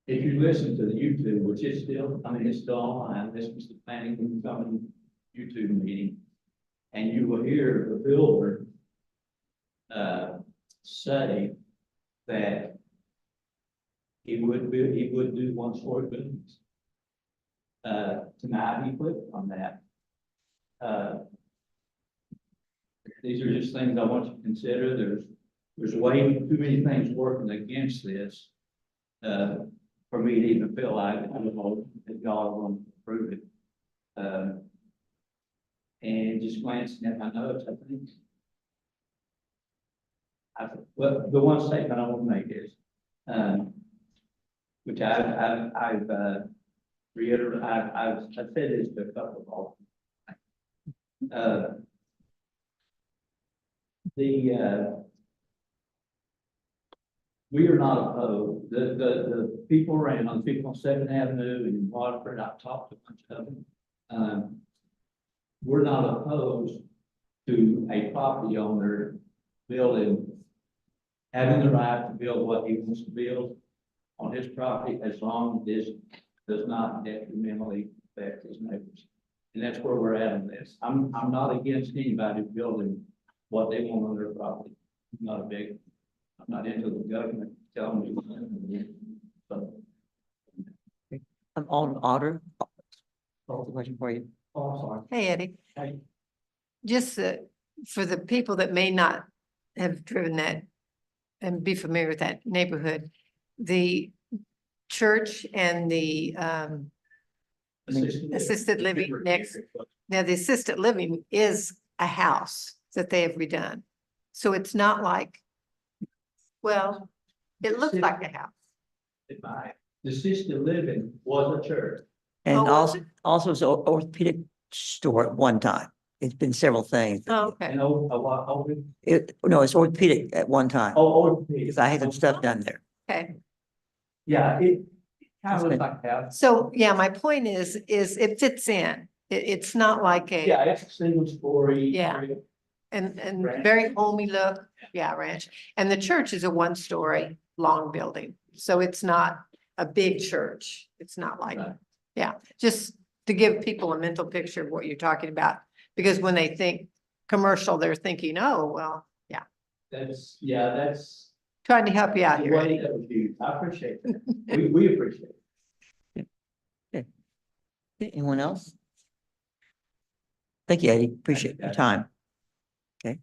S16: If you listen to the YouTube, which is still, I mean, it's still online, this was the planning and zoning YouTube meeting, and you will hear the builder say that he would do one-story buildings. Tonight he clicked on that. These are just things I want you to consider. There's way too many things working against this for me to even feel like I don't know that y'all are going to approve it. And just glancing at my notes, I think. Well, the one statement I want to make is, Which I've reiterated, I've said this to a couple of all. We are not opposed, the people around, the people on Second Avenue and Waterford, I've talked to a bunch of them. We're not opposed to a property owner building, having the right to build what he wants to build on his property, as long as this does not detrimentally affect his neighbors. And that's where we're at on this. I'm not against anybody building what they want on their property. I'm not into the government telling me. So,
S1: Alderman Otter. Question for you.
S16: oh, sorry.
S9: Hey, Eddie.
S16: Hey.
S9: Just for the people that may not have driven that and be familiar with that neighborhood, the church and the assisted living next. Now, the assisted living is a house that they have redone. So it's not like, well, it looks like a house.
S16: The assisted living was a church.
S1: And
S9: Oh, was
S1: also it's an orthopedic store at one time. It's been several things.
S9: Oh, okay.
S16: And oh,
S1: No, it's orthopedic at one time. Because I had some stuff done there.
S9: Okay.
S16: Yeah, it kind of looks like a house.
S9: So, yeah, my point is it fits in. It's not like a.
S16: Yeah, it's a single story.
S9: Yeah. And
S16: Ranch.
S9: very homey look, yeah, ranch. And the church is a one-story long building, so it's not a big church. It's not like,
S16: Right.
S9: yeah, just to give people a mental picture of what you're talking about. Because when they think commercial, they're thinking, oh, well, yeah,
S16: That's.
S9: trying to help you out here,
S16: Well,
S9: Eddie.
S16: that was you. I appreciate that. We appreciate it.
S1: Anyone else? Thank you, Eddie. Appreciate your time. Okay.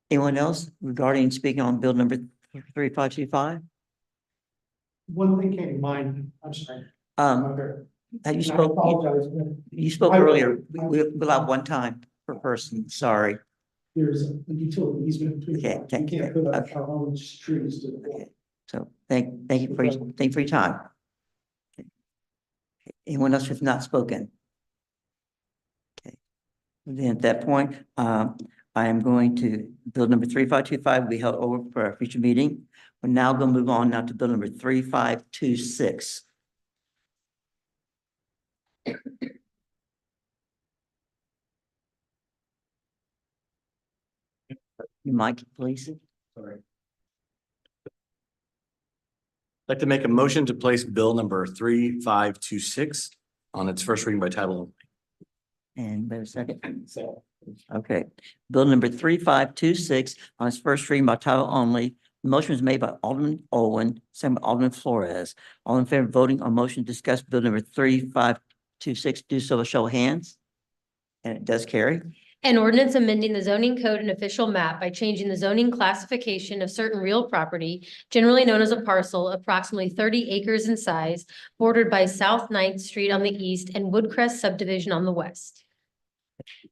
S1: Anyone else regarding speaking on bill number 3525?
S8: One thing came to mind, I'm sorry.
S1: Have you
S8: And I
S1: spoke,
S8: apologize, but
S1: you spoke
S8: I-
S1: earlier. We'll have one time per person. Sorry.
S8: there's a utility easement between.
S1: Okay,
S8: We can't put up
S1: okay.
S8: our own trees to the wall.
S1: Okay. So thank you for your time. Okay. Anyone else who's not spoken? Okay. Then at that point, I am going to, bill number 3525 will be held over for our future meeting. We're now going to move on now to bill number 3526. Your mic, please.
S4: Sorry. I'd like to make a motion to place bill number 3526 on its first reading by title only.
S1: And wait a second. Okay, bill number 3526 on its first reading by title only. The motion was made by Alderman Owen, second by Alderman Flores. All in favor of voting on motion to discuss bill number 3526, do so by show of hands. And it does carry.
S5: An ordinance amending the zoning code and official map by changing the zoning classification of certain real property, generally known as a parcel, approximately 30 acres in size, bordered by South 9th Street on the east and Woodcrest subdivision on the west.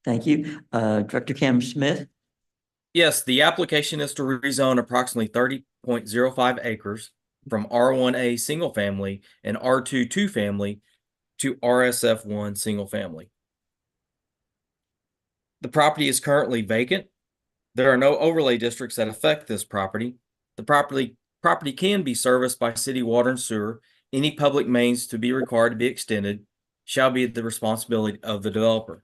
S1: Thank you. Director Cameron Smith.
S6: Yes, the application is to rezone approximately 30.05 acres from R1A single family and R2 two family to RSF1 single family. The property is currently vacant. There are no overlay districts that affect this property. The property can be serviced by city water and sewer. Any public mains to be required to be extended shall be the responsibility of the developer.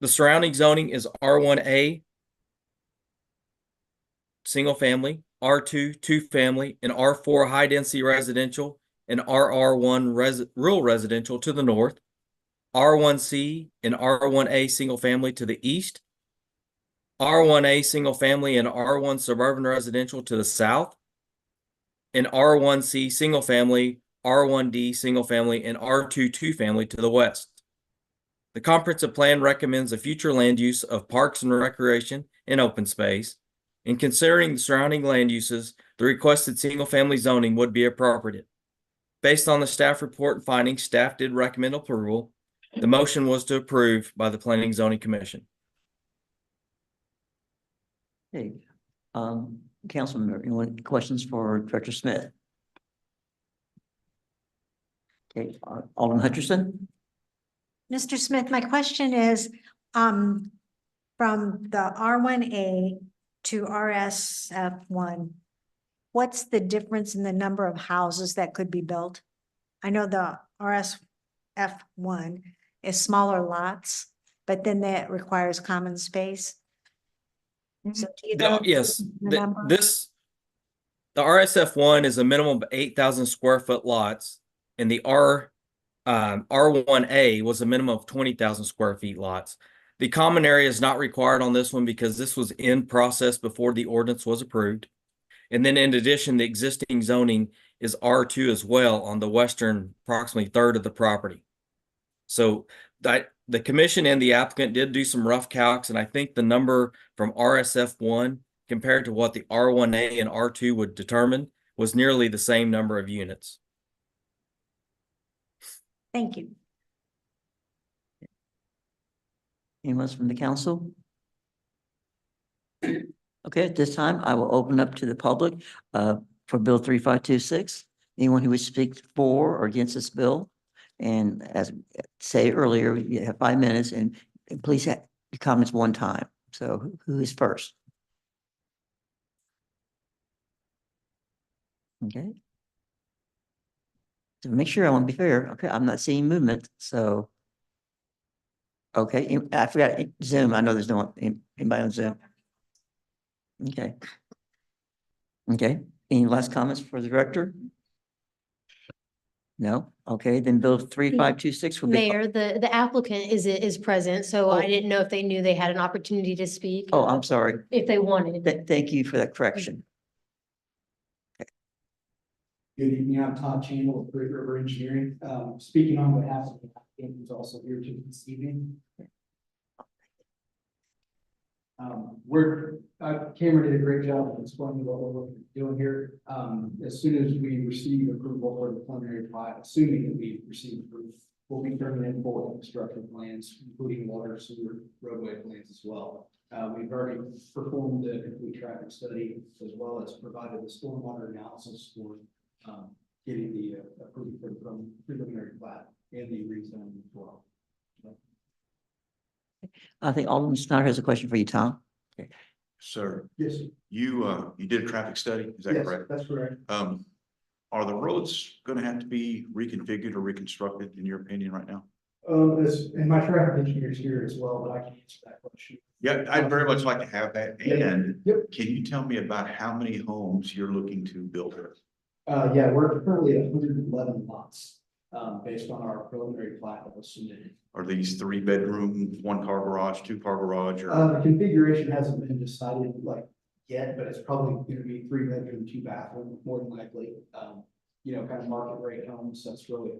S6: The surrounding zoning is R1A single family, R2 two family, and R4 high density residential, and RR1 rural residential to the north, R1C and R1A single family to the east, R1A single family and R1 suburban residential to the south, and R1C single family, R1D single family, and R2 two family to the west. The comprehensive plan recommends a future land use of parks and recreation and open space. In considering the surrounding land uses, the requested single-family zoning would be appropriate. Based on the staff report and findings, staff did recommend approval. The motion was to approve by the Planning and Zoning Commission.
S1: Okay. Councilman, anyone questions for Director Smith? Okay, Alderman Hutchinson?
S11: Mr. Smith, my question is, from the R1A to RSF1, what's the difference in the number of houses that could be built? I know the RSF1 is smaller lots, but then that requires common space. So do you know
S6: Yes,
S11: the number?
S6: the RSF1 is a minimum of 8,000 square foot lots, and the R1A was a minimum of 20,000 square feet lots. The common area is not required on this one because this was in process before the ordinance was approved. And then in addition, the existing zoning is R2 as well on the western approximately third of the property. So the commission and the applicant did do some rough calcs, and I think the number from RSF1 compared to what the R1A and R2 would determine was nearly the same number of units.
S11: Thank you.
S1: Anyone else from the council? Okay, at this time, I will open up to the public for Bill 3526. Anyone who would speak for or against this bill? And as I say earlier, you have 5 minutes and please have your comments one time. So who is first? Okay. To make sure I want to be fair, okay, I'm not seeing movement, so. Okay, I forgot Zoom. I know there's no one, anybody on Zoom. Okay. Okay, any last comments for the director? No? Okay, then Bill 3526 will be.
S5: Mayor, the applicant is present, so I didn't know if they knew they had an opportunity to speak.
S1: Oh, I'm sorry.
S5: If they wanted.
S1: Thank you for that correction.
S8: Good evening, I'm Todd Chandler with Great River Engineering, speaking on behalf of the applicant who's also here this evening. Cameron did a great job of explaining what we're doing here. As soon as we receive approval for the preliminary plat, assuming that we receive approval, we'll be turning in full infrastructure plans, including water, sewer, roadway plans as well. We've already performed the complete traffic study as well as provided the stormwater analysis for getting the approval for the preliminary plat and the rezoning as well.
S1: I think Alderman Snyder has a question for you, Tom. Okay.
S7: Sir,
S8: Yes,
S7: you did a traffic study, is that
S8: yes,
S7: correct?
S8: that's correct.
S7: Are the roads gonna have to be reconfigured or reconstructed in your opinion right now?
S8: And my traffic engineer's here as well, but I can answer that question.
S7: Yeah, I'd very much like to have that. And
S8: Yep.
S7: can you tell me about how many homes you're looking to build here?
S8: Yeah, we're currently at 111 lots, based on our preliminary plat that was submitted.
S7: Are these 3 bedroom, 1 car garage, 2 car garage, or?
S8: The configuration hasn't been decided like yet, but it's probably gonna be 3 bedroom, 2 bathroom, more than likely. Kind of market rate homes, that's really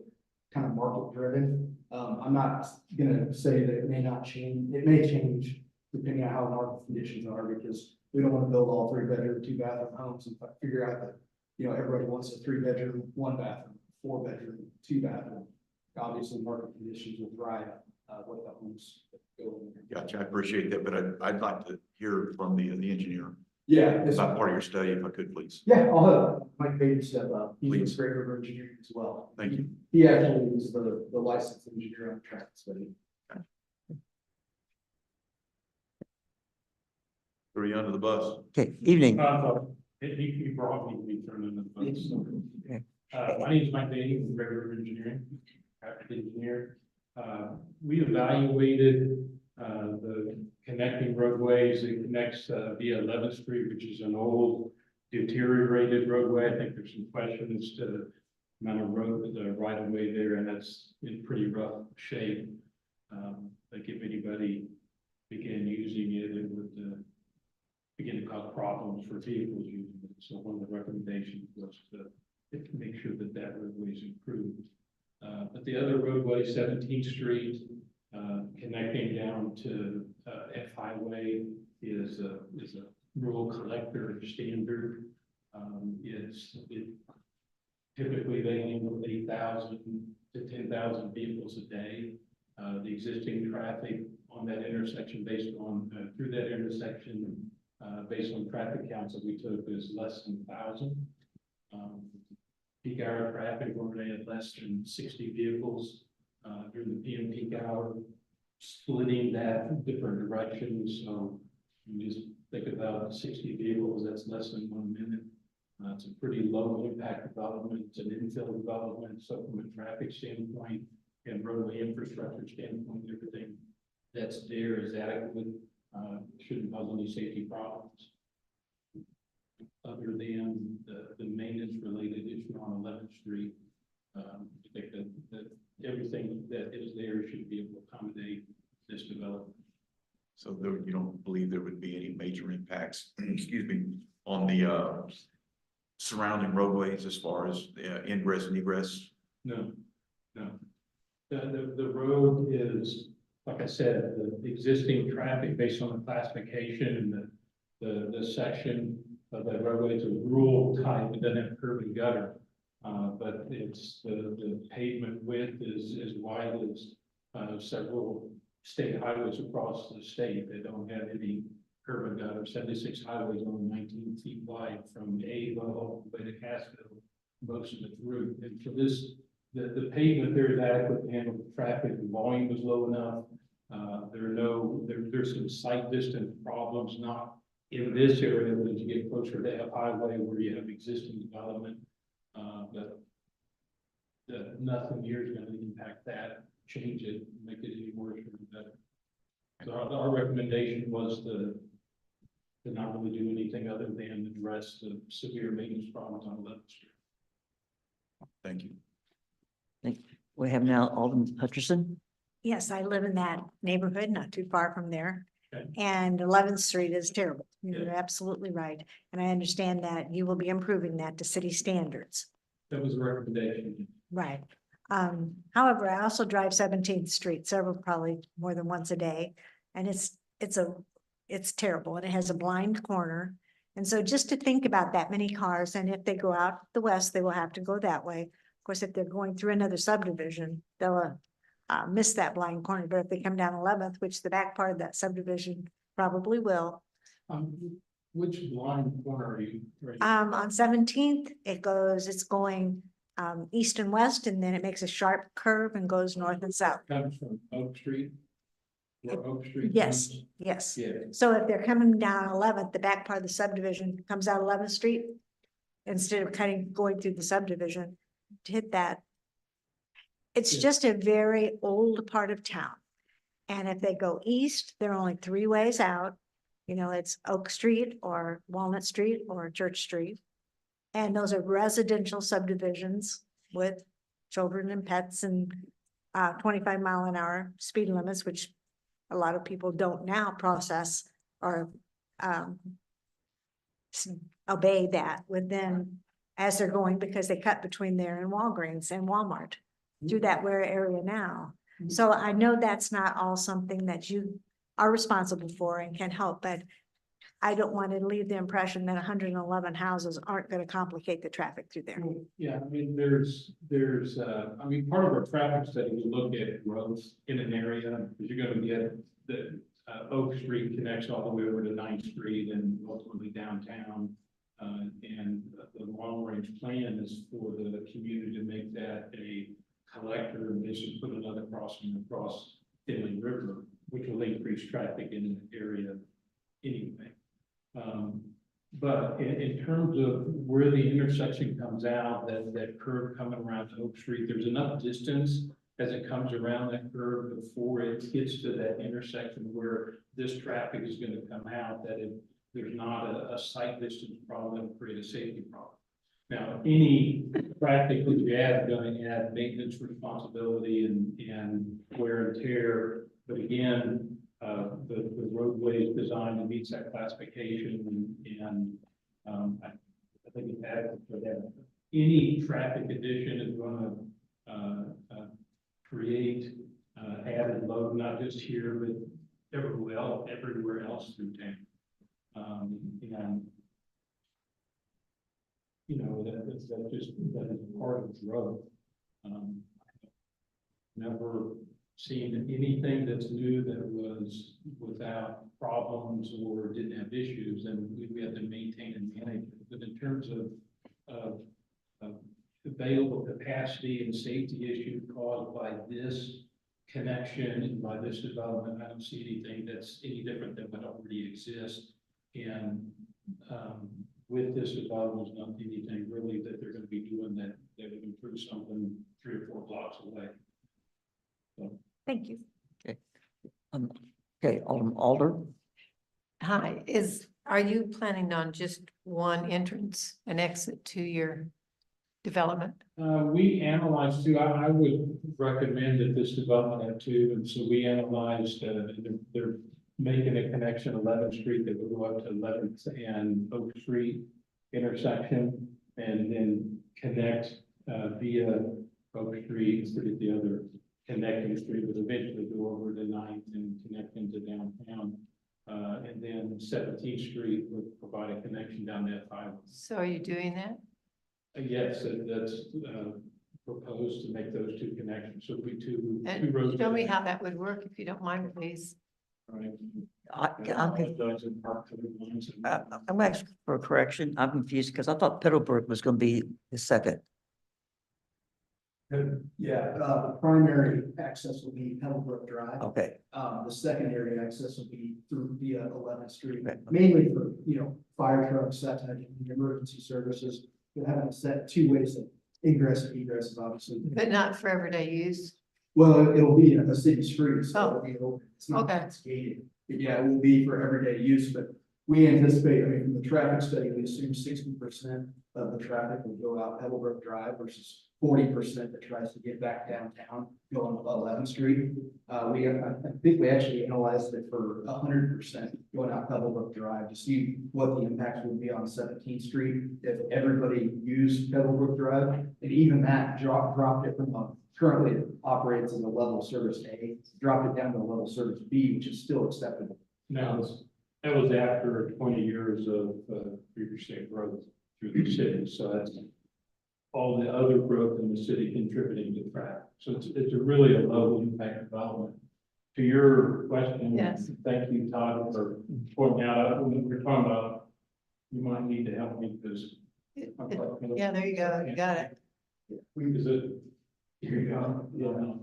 S8: kind of market driven. I'm not gonna say that it may not change, it may change depending on how market conditions are, because we don't want to build all 3 bedroom, 2 bathroom homes and figure out that, everybody wants a 3 bedroom, 1 bathroom, 4 bedroom, 2 bathroom. Obviously, market conditions will drive what the homes go in.
S7: Gotcha, I appreciate that, but I'd like to hear from the engineer
S8: Yeah,
S7: about part of your study, if I could, please.
S8: yeah, I'll have Mike Page step up. He's
S7: Please.
S8: with Great River Engineering as well.
S7: Thank you.
S8: He actually is the licensed engineer on the traffic study.
S7: Throw you under the bus.
S1: Okay, evening.
S17: He brought me to be thrown in the bus.
S1: Okay.
S17: My name is Mike Bailey with Great River Engineering, traffic engineer. We evaluated the connecting roadways. It connects via 11th Street, which is an old deteriorated roadway. I think there's some questions to the amount of road, the right of way there, and that's in pretty rough shape. Like if anybody began using it, it would begin to cause problems for vehicles using it. So one of the recommendations was to make sure that that roadway is improved. But the other roadway, 17th Street, connecting down to F Highway is a rural collector standard. Typically they handle 8,000 to 10,000 vehicles a day. The existing traffic on that intersection based on through that intersection based on traffic counts that we took, is less than 1,000. Peak hour traffic, we're gonna have less than 60 vehicles, during the PM peak hour, splitting that different directions. So you just think about 60 vehicles, that's less than 1 minute. It's a pretty low impact development, it's an infill development. So from a traffic standpoint and roadway infrastructure standpoint, everything that's there is adequate, shouldn't cause any safety problems. Other than the maintenance related issue on 11th Street, I think that everything that is there should be able to accommodate this development.
S7: So there, you don't believe there would be any major impacts, excuse me, on the surrounding roadways as far as ingress and egress?
S17: No. The road is, like I said, the existing traffic based on the classification and the section of the roadway is a rural type. It doesn't have curb and gutter. But it's the pavement width is as wide as several state highways across the state that don't have any curb and gutter. 76 highways only 19 feet wide from Ava all the way to Cassville, most of it's route. And for this, the pavement there is adequate to handle the traffic. The volume is low enough. There's some sight distance problems, not in this area, but as you get closer to F Highway where you have existing development. But nothing here is going to impact that, change it, make it any worse or better. So our recommendation was to not really do anything other than address the severe maintenance problems on 11th Street.
S7: Thank you.
S1: We have now Alderman Hutcherson.
S11: Yes, I live in that neighborhood, not too far from there.
S17: Okay.
S11: And 11th Street is terrible. You're
S17: Yeah.
S11: absolutely right. And I understand that you will be improving that to city standards.
S17: That was a recommendation.
S11: Right. However, I also drive 17th Street probably more than once a day. And it's terrible and it has a blind corner. And so just to think about that many cars, and if they go out the west, they will have to go that way. Of course, if they're going through another subdivision, they'll miss that blind corner. But if they come down 11th, which the back part of that subdivision probably will.
S17: Which blind corner are you?
S11: On 17th, it's going east and west, and then it makes a sharp curve and goes north and south.
S17: Comes from Oak Street? Where Oak Street
S11: Yes,
S17: comes?
S11: yes.
S17: Yeah.
S11: So if they're coming down 11th, the back part of the subdivision comes out 11th Street, instead of going through the subdivision to hit that. It's
S17: Yeah.
S11: just a very old part of town. And if they go east, they're only 3 ways out. You know, it's Oak Street or Walnut Street or Church Street. And those are residential subdivisions with children and pets and 25-mile-an-hour speed limits, which a lot of people don't now process or obey that with them as they're going, because they cut between there and Walgreens and Walmart through that area now. So I know that's not all something that you are responsible for and can help, but I don't want to leave the impression that 111 houses aren't going to complicate the traffic through there.
S17: Yeah, I mean, I mean, part of our traffic study, we look at growth in an area, because you're gonna get the Oak Street connects all the way over to 9th Street and ultimately downtown. And the long range plan is for the community to make that a collector and basically put another crossing across Finley River, which will increase traffic in the area anyway. But in terms of where the intersection comes out, that curve coming around to Oak Street, there's enough distance as it comes around that curve before it gets to that intersection where this traffic is going to come out, that there's not a sight distance problem that will create a safety problem. Now, any traffic that you add is going to add maintenance responsibility and wear and tear. But again, the roadway is designed to meet that classification, and I think it's adequate for that. Any traffic addition is going to create added load, not just here, but everywhere else through town. And you know, that is part of the road. Never seen anything that's new that was without problems or didn't have issues, and we have to maintain and manage it. But in terms of available capacity and safety issue caused by this connection and by this development, I don't see anything that's any different than what already exists. And with this development, there's not anything really that they're gonna be doing that would improve something 3 or 4 blocks away. So,
S11: Thank you.
S1: Okay, Alder.
S9: Hi, are you planning on just one entrance and exit to your development?
S17: we analyzed too, I would recommend that this development have 2, and so we analyzed, they're making a connection 11th Street that will go up to 11th and Oak Street intersection, and then connect via Oak Street instead of the other connecting street, but eventually go over to 9th and connect into downtown. And then 17th Street would provide a connection down that 5.
S9: So are you doing that?
S17: Yes, that's proposed to make those 2 connections. So it'd be two roads.
S9: And show me how that would work, if you don't mind, please.
S17: Right.
S1: I'm asking for a correction. I'm confused because I thought Petalburg was going to be the second.
S8: Yeah, the primary access will be Pebblebrook Drive.
S1: Okay,
S8: The secondary access will be through via 11th Street,
S1: Okay.
S8: mainly for, fire trucks, that type of emergency services. You'll have a set 2 ways of ingress and egress, is obviously.
S9: But not for everyday use?
S8: Well, it'll be a city street, so
S9: Oh.
S8: it'll be open. It's not
S9: Okay.
S8: it's gated. But yeah, it will be for everyday use, but we anticipate, from the traffic study, we assume 60% of the traffic will go out Pebblebrook Drive versus 40% that tries to get back downtown going up 11th Street. I think we actually analyzed it for 100% going out Pebblebrook Drive to see what the impact would be on 17th Street if everybody used Pebblebrook Drive. And even that dropped it from currently it operates as a level service A, dropped it down to a level service B, which is still acceptable.
S17: Now, that was after 20 years of 3% growth through the city. So that's all the other growth in the city contributing to traffic. So it's a really a low impact development. To your question,
S9: Yes.
S17: thank you, Todd, for pointing out, when we're talking about, you might need to help me because.
S9: Yeah, there you go, you got it.
S17: Is it? Here you go. Yeah.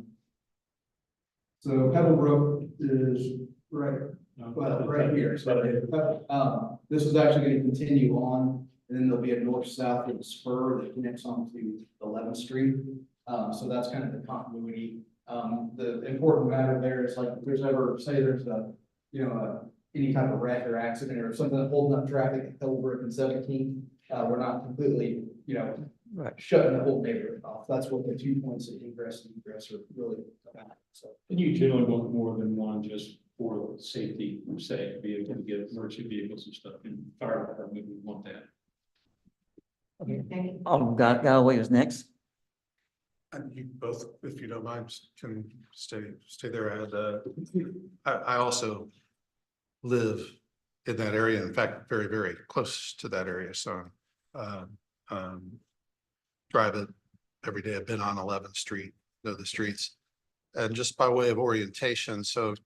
S8: So Pebblebrook is right here. So this is actually going to continue on, and then there'll be a north-south with a spur that connects onto 11th Street. So that's kind of the continuity. The important matter there is like, if there's ever, say there's any type of wreck or accident or something holding up traffic at Pebblebrook and 17, we're not completely,
S1: right.
S8: shutting the whole neighborhood off. That's what the 2 points of ingress and egress are really about. So.
S17: And you generally want more than one just for safety, say, to be able to get emergency vehicles and stuff, and fire department would want that.
S1: Okay. Alderman Galloway is next.
S3: And you both, if you don't mind, can stay there. I also live in that area. In fact, very, very close to that area. So, drive it every day. I've been on 11th Street, know the streets. And just by way of orientation, so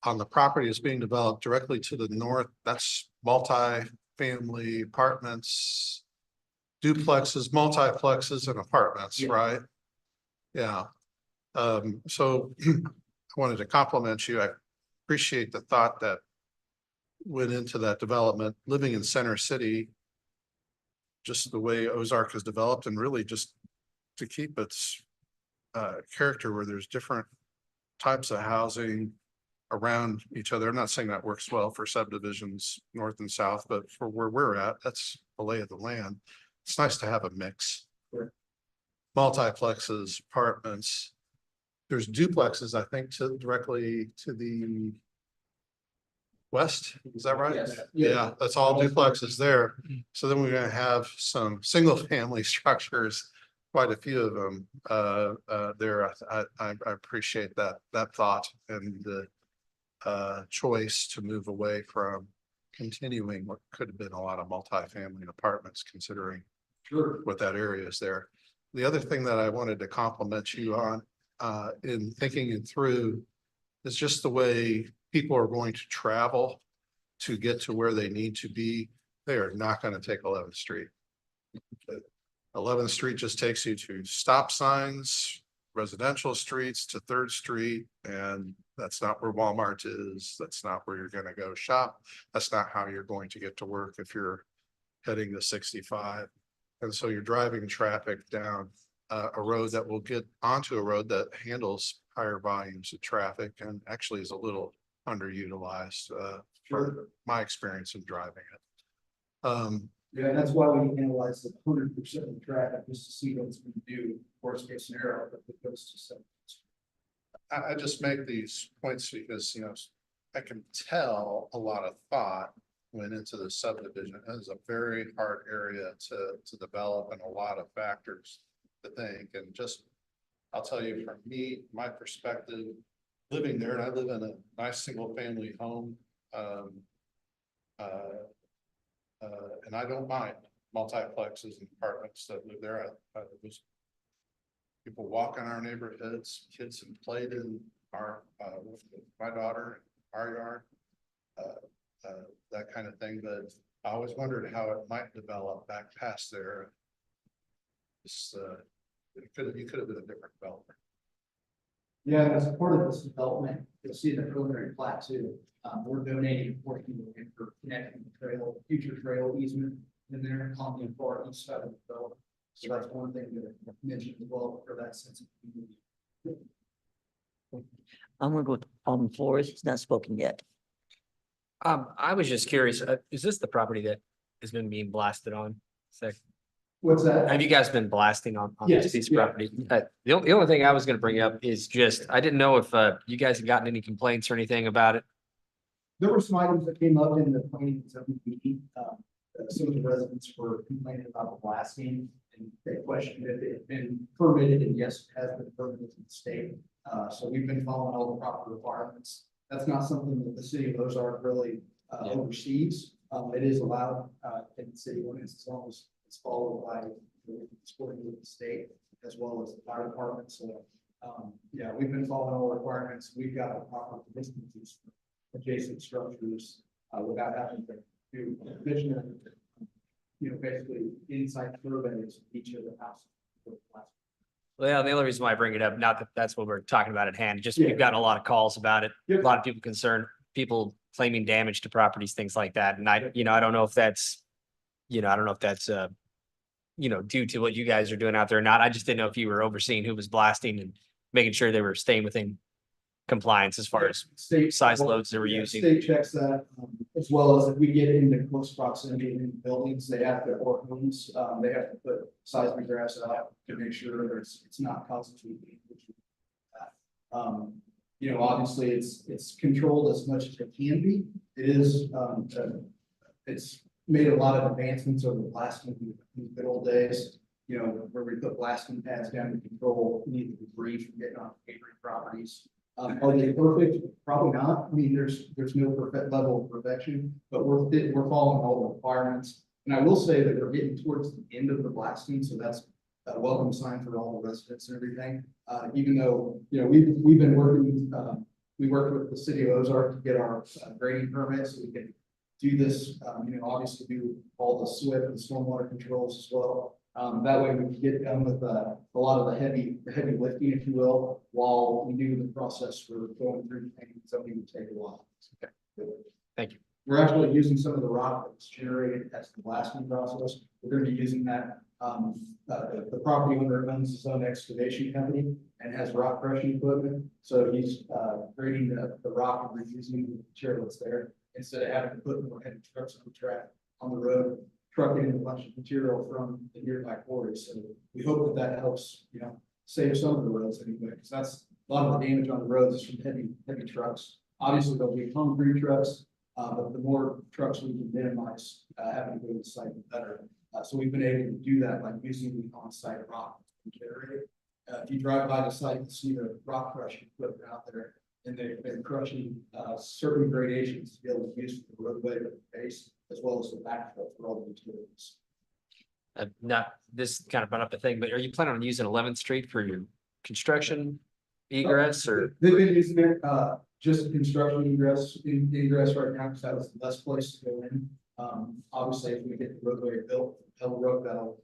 S3: on the property that's being developed directly to the north, that's multi-family apartments, duplexes, multiplexes, and apartments, right? Yeah. So I wanted to compliment you. I appreciate the thought that went into that development, living in Center City, just the way Ozark has developed, and really just to keep its character where there's different types of housing around each other. I'm not saying that works well for subdivisions north and south, but for where we're at, that's the lay of the land. It's nice to have a mix.
S8: Sure.
S3: Multiplexes, apartments. There's duplexes, I think, directly to the west. Is that right?
S8: Yes.
S3: Yeah, that's all duplexes there. So then we're gonna have some single family structures, quite a few of them there. I appreciate that thought and the choice to move away from continuing what could have been a lot of multifamily apartments, considering
S8: Sure.
S3: what that area is there. The other thing that I wanted to compliment you on in thinking it through, is just the way people are going to travel to get to where they need to be. They are not going to take 11th Street. 11th Street just takes you to stop signs, residential streets to 3rd Street, and that's not where Walmart is. That's not where you're going to go shop. That's not how you're going to get to work if you're heading to 65. And so you're driving traffic down a road that will get onto a road that handles higher volumes of traffic and actually is a little underutilized from my experience of driving it.
S13: Yeah, that's why we analyze the 100% of the traffic just to see what it's going to do, worst case scenario, if it goes to 7.
S3: I just make these points because, you know, I can tell a lot of thought went into the subdivision. It is a very hard area to develop and a lot of factors to think. And just, I'll tell you from me, my perspective, living there, and I live in a nice single family home. And I don't mind multiplexes and apartments that live there. People walk in our neighborhoods, kids have played in our, with my daughter, our yard, that kind of thing. But I always wondered how it might develop back past there. It's, you could have been a different developer.
S13: Yeah, as part of this development, you'll see the preliminary plat too. We're donating 14 million for connecting the trail, future trail easement in there on the far east side of the development. So that's one thing that I mentioned as well for that sense of community.
S1: I'm gonna go with Alderman Flores. He's not spoken yet.
S18: I was just curious, is this the property that has been being blasted on?
S13: What's that?
S18: Have you guys been blasting on
S13: Yes,
S18: this piece of
S13: yeah.
S18: property? The only thing I was gonna bring up is just, I didn't know if you guys had gotten any complaints or anything about it.
S13: There were some items that came up in the planning and zoning meeting. Some of the residents were complaining about the blasting and they questioned if it had been permitted, and yes, it has been permitted in the state. So we've been following all the proper requirements. That's not something that the city of Ozark really oversees. It is allowed in the city limits as long as it's followed by supporting with the state as well as the fire department. So yeah, we've been following all the requirements. We've got the proper distances adjacent structures without having to do additional, basically inside surveys of each of the houses.
S18: Well, the only reason why I bring it up, not that that's what we're talking about at hand, just
S13: Yeah.
S18: we've gotten a lot of calls about it.
S13: Yep.
S18: A lot of people concerned, people claiming damage to properties, things like that. And I don't know if that's, I don't know if that's, due to what you guys are doing out there or not. I just didn't know if you were overseeing who was blasting and making sure they were staying within compliance as far as
S13: State
S18: size loads they were
S13: yeah,
S18: using.
S13: State checks that, as well as if we get into close proximity in buildings, they have to, or homes, they have to put seismographs out to make sure it's not constituting. Obviously it's controlled as much as it can be. It is, it's made a lot of advancements over the blasting in the good old days. Where we put blasting pads down to control any of the debris from getting on neighboring properties. Are they perfect? Probably not. I mean, there's no perfect level of perfection, but we're following all the requirements. And I will say that we're getting towards the end of the blasting, so that's a welcome sign for all the residents and everything. Even though, we've been working, we worked with the city of Ozark to get our grading permits, so we can do this, obviously do all the SWIP and stormwater controls as well. That way we can get done with a lot of the heavy lifting, if you will, while we do the process for going through things. Something would take a while.
S18: Okay. Thank you.
S13: We're actually using some of the rock that's generated as the blasting process. We're going to be using that. The property owner owns his own excavation company and has rock crushing equipment. So he's grading the rock and reusing the material that's there instead of having to put more heavy trucks on the track on the road, trucking a bunch of material from the nearby quarries. So we hope that helps, save some of the roads anyway, because that's a lot of the damage on the roads is from heavy trucks. Obviously, there'll be concrete trucks, but the more trucks we can minimize having to go to the site, the better. So we've been able to do that by using the on-site rock generator. If you drive by the site, you see the rock crushing equipment out there, and they've been crushing certain gradations to be able to use the roadway base as well as the backfill for all the utilities.
S18: Not this kind of brought up a thing, but are you planning on using 11th Street for your construction egress or?
S8: They've been using it, just construction egress right now, because that was the best place to go in. Obviously, if we get the roadway built, that'll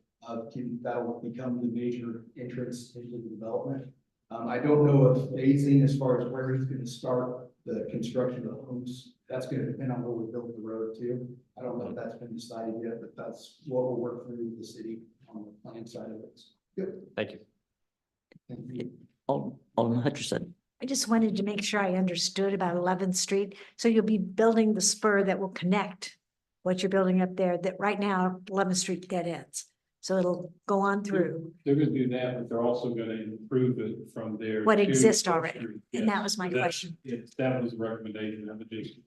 S8: become the major entrance into the development. I don't know if phasing as far as where he's gonna start the construction of homes, that's gonna depend on where we build the road too. I don't know if that's been decided yet, but that's what we'll work through with the city on the plan side of it. Yep.
S18: Thank you.
S8: Thank you.
S1: Alderman Hutchinson.
S11: I just wanted to make sure I understood about 11th Street. So you'll be building the spur that will connect what you're building up there, that right now 11th Street dead ends. So it'll go on through
S17: They're gonna do that, but they're also gonna improve it from there.
S11: what
S17: to
S11: exists
S17: First
S11: already.
S17: Street.
S11: And
S17: Yes.
S11: that was my
S17: That-
S11: question.
S17: yes, that was the recommendation. That was just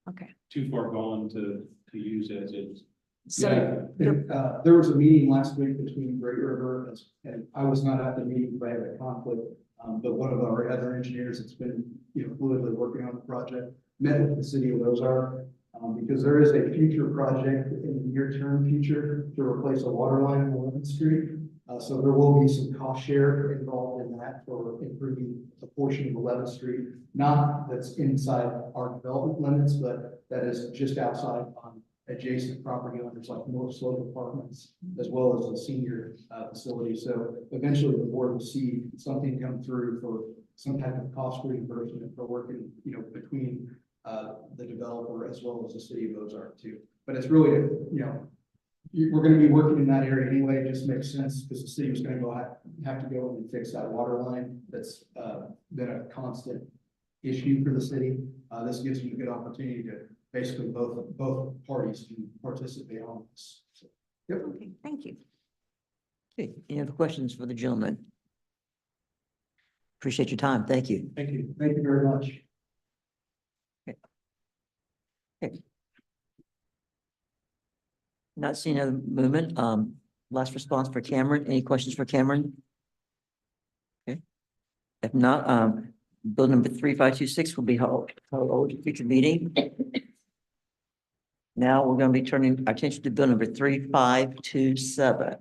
S11: Okay.
S17: too far gone to use as is.
S11: So
S8: There was a meeting last week between Great River and I was not at the meeting, but I had a conflict. But one of our other engineers that's been, fluidly working on the project, met with the city of Ozark. Because there is a future project in the near-term future to replace a water line on 11th Street. So there will be some cost share involved in that for improving a portion of 11th Street. Not that's inside our development limits, but that is just outside on adjacent property owners like North Slope Apartments, as well as a senior facility. So eventually the board will see something come through for some type of cost reimbursement for working, between the developer as well as the city of Ozark too. But it's really, we're gonna be working in that area anyway. It just makes sense because the city was gonna have to go and fix that water line. That's been a constant issue for the city. This gives you a good opportunity to basically both parties can participate on this. So, yep.
S11: okay, thank you.
S1: Okay, any other questions for the gentleman? Appreciate your time. Thank you.
S8: Thank you. Thank you very much.
S1: Not seeing other movement. Last response for Cameron. Any questions for Cameron? Okay. If not, bill number 3526 will be held at a future meeting. Now we're going to be turning our attention to bill number 3527.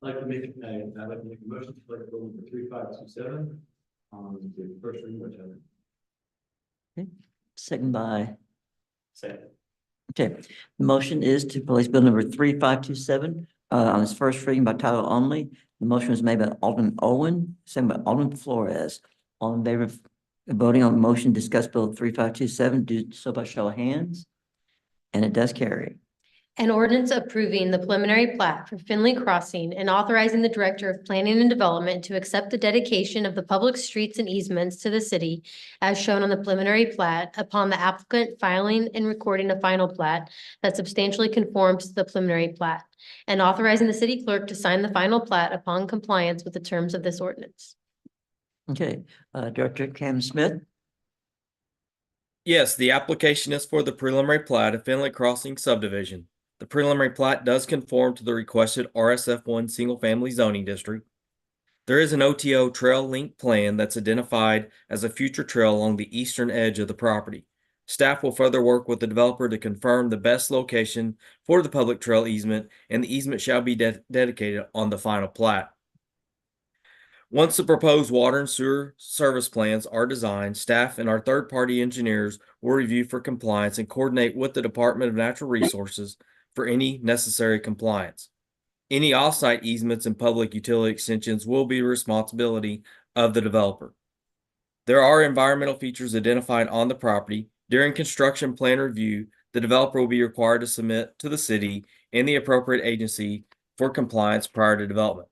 S16: I'd like to make a motion to like bill number 3527 on the first reading, whichever.
S1: Second by,
S16: Second.
S1: okay. The motion is to place bill number 3527 on its first reading by title only. The motion was made by Alderman Owen, second by Alderman Flores. All in favor of voting on the motion, discuss bill 3527, do so by show of hands. And it does carry.
S5: An ordinance approving the preliminary plat for Finley Crossing and authorizing the Director of Planning and Development to accept the dedication of the public streets and easements to the city as shown on the preliminary plat upon the applicant filing and recording a final plat that substantially conforms to the preliminary plat, and authorizing the city clerk to sign the final plat upon compliance with the terms of this ordinance.
S1: Okay, Director Cam Smith.
S6: Yes, the application is for the preliminary plat of Finley Crossing subdivision. The preliminary plat does conform to the requested RSF1 single-family zoning district. There is an OTO trail link plan that's identified as a future trail along the eastern edge of the property. Staff will further work with the developer to confirm the best location for the public trail easement, and the easement shall be dedicated on the final plat. Once the proposed water and sewer service plans are designed, staff and our third-party engineers will review for compliance and coordinate with the Department of Natural Resources for any necessary compliance. Any off-site easements and public utility extensions will be the responsibility of the developer. There are environmental features identified on the property. During construction plan review, the developer will be required to submit to the city and the appropriate agency for compliance prior to development.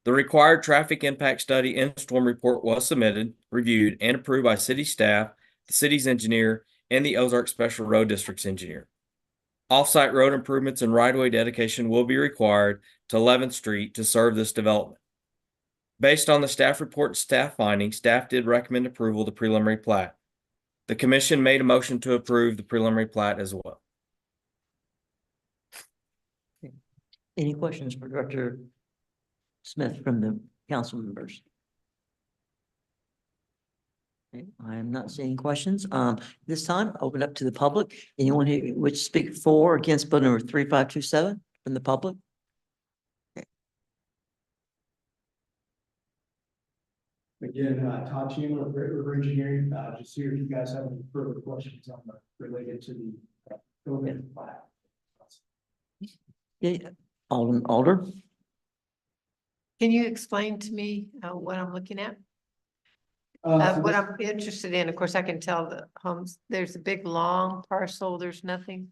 S6: The required traffic impact study and storm report was submitted, reviewed, and approved by city staff, the city's engineer, and the Ozark Special Road District's engineer. Off-site road improvements and right-of-way dedication will be required to 11th Street to serve this development. Based on the staff report and staff findings, staff did recommend approval of the preliminary plat. The commission made a motion to approve the preliminary plat as well.
S1: Any questions for Director Smith from the council members? Okay, I am not seeing questions. This time, open up to the public. Anyone who would speak for or against bill number 3527 from the public?
S8: Again, Todd Chandler of Great River Engineering, just here if you guys have any further questions on the, related to the COVID plat.
S1: Yeah, Alder?
S9: Can you explain to me what I'm looking at?
S8: So
S9: What
S8: this-
S9: I'm interested in, of course, I can tell the homes, there's a big, long parcel, there's nothing.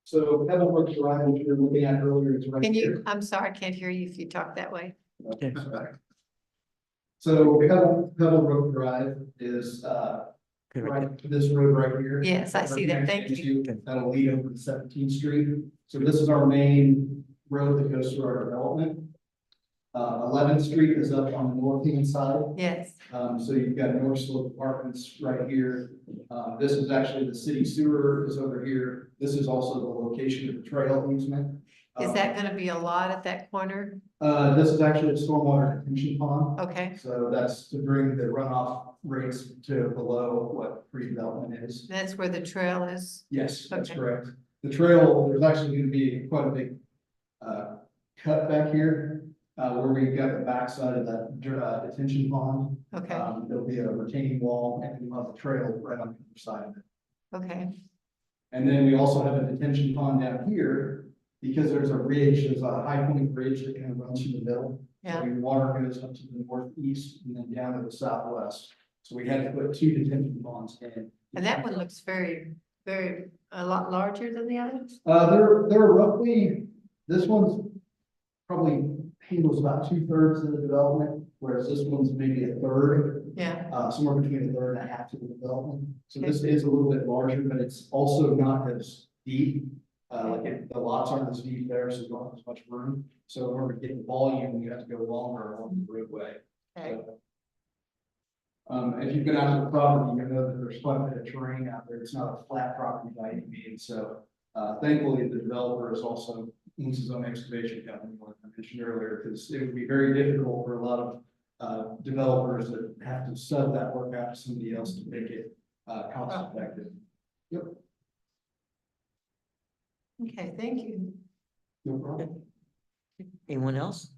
S8: So Pebblebrook Drive, which we were looking at earlier, is right
S9: Can you,
S8: here.
S9: I'm sorry, I can't hear you if you talk that way.
S1: Okay.
S8: So Pebblebrook Drive is, right, this road right here.
S9: Yes, I see that. Thank you.
S8: That'll lead over to 17th Street. So this is our main road that goes through our development. 11th Street is up on the north-hand side.
S9: Yes,
S8: So you've got North Slope Apartments right here. This is actually the city sewer is over here. This is also the location of the trail easement.
S9: is that gonna be a lot at that corner?
S8: This is actually a stormwater detention pond.
S9: Okay,
S8: So that's to bring the runoff rates to below what pre-development is.
S9: that's where the trail is.
S8: Yes, that's
S9: Okay.
S8: correct. The trail, there's actually gonna be quite a big cut back here, where we've got the backside of that detention pond.
S9: Okay,
S8: There'll be a retaining wall and we'll have the trail right on the other side of it.
S9: okay,
S8: And then we also have a detention pond down here, because there's a ridge, there's a high point ridge that kind of runs through the middle.
S9: yeah,
S8: So the water goes up to the northeast and then down to the southwest. So we had to put 2 detention ponds in.
S9: and that one looks very, very, a lot larger than the others?
S8: They're roughly, this one's probably handles about 2/3 of the development, whereas this one's maybe a third,
S9: Yeah,
S8: somewhere between a third and a half of the development. So this is a little bit larger, but it's also not as deep. The lots aren't as deep there, so you don't have as much room. So in order to get the volume, you have to go longer along the roadway.
S9: okay,
S8: If you've been out to the property, you know that there's quite a bit of terrain out there. It's not a flat property by any means. So thankfully, the developer is also owns his own excavation company, like I mentioned earlier, because it would be very difficult for a lot of developers that have to sub that work out to somebody else to make it cost effective. Yep.
S9: okay, thank you.
S8: No problem.
S1: Anyone else?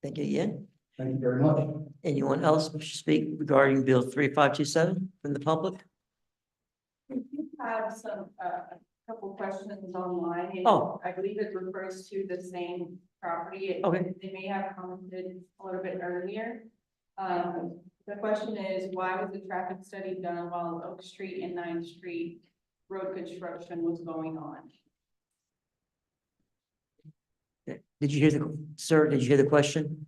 S1: Thank you, Ian.
S8: Thank you very much.
S1: Anyone else wish to speak regarding bill 3527 from the public?
S12: Have some, couple questions online. and
S1: Oh.
S12: I believe it refers to the same property.
S1: Okay.
S12: They may have commented a little bit earlier. The question is, why was the traffic study done while Oak Street and 9th Street road construction was going on?
S1: Did you hear sir, did you hear the question?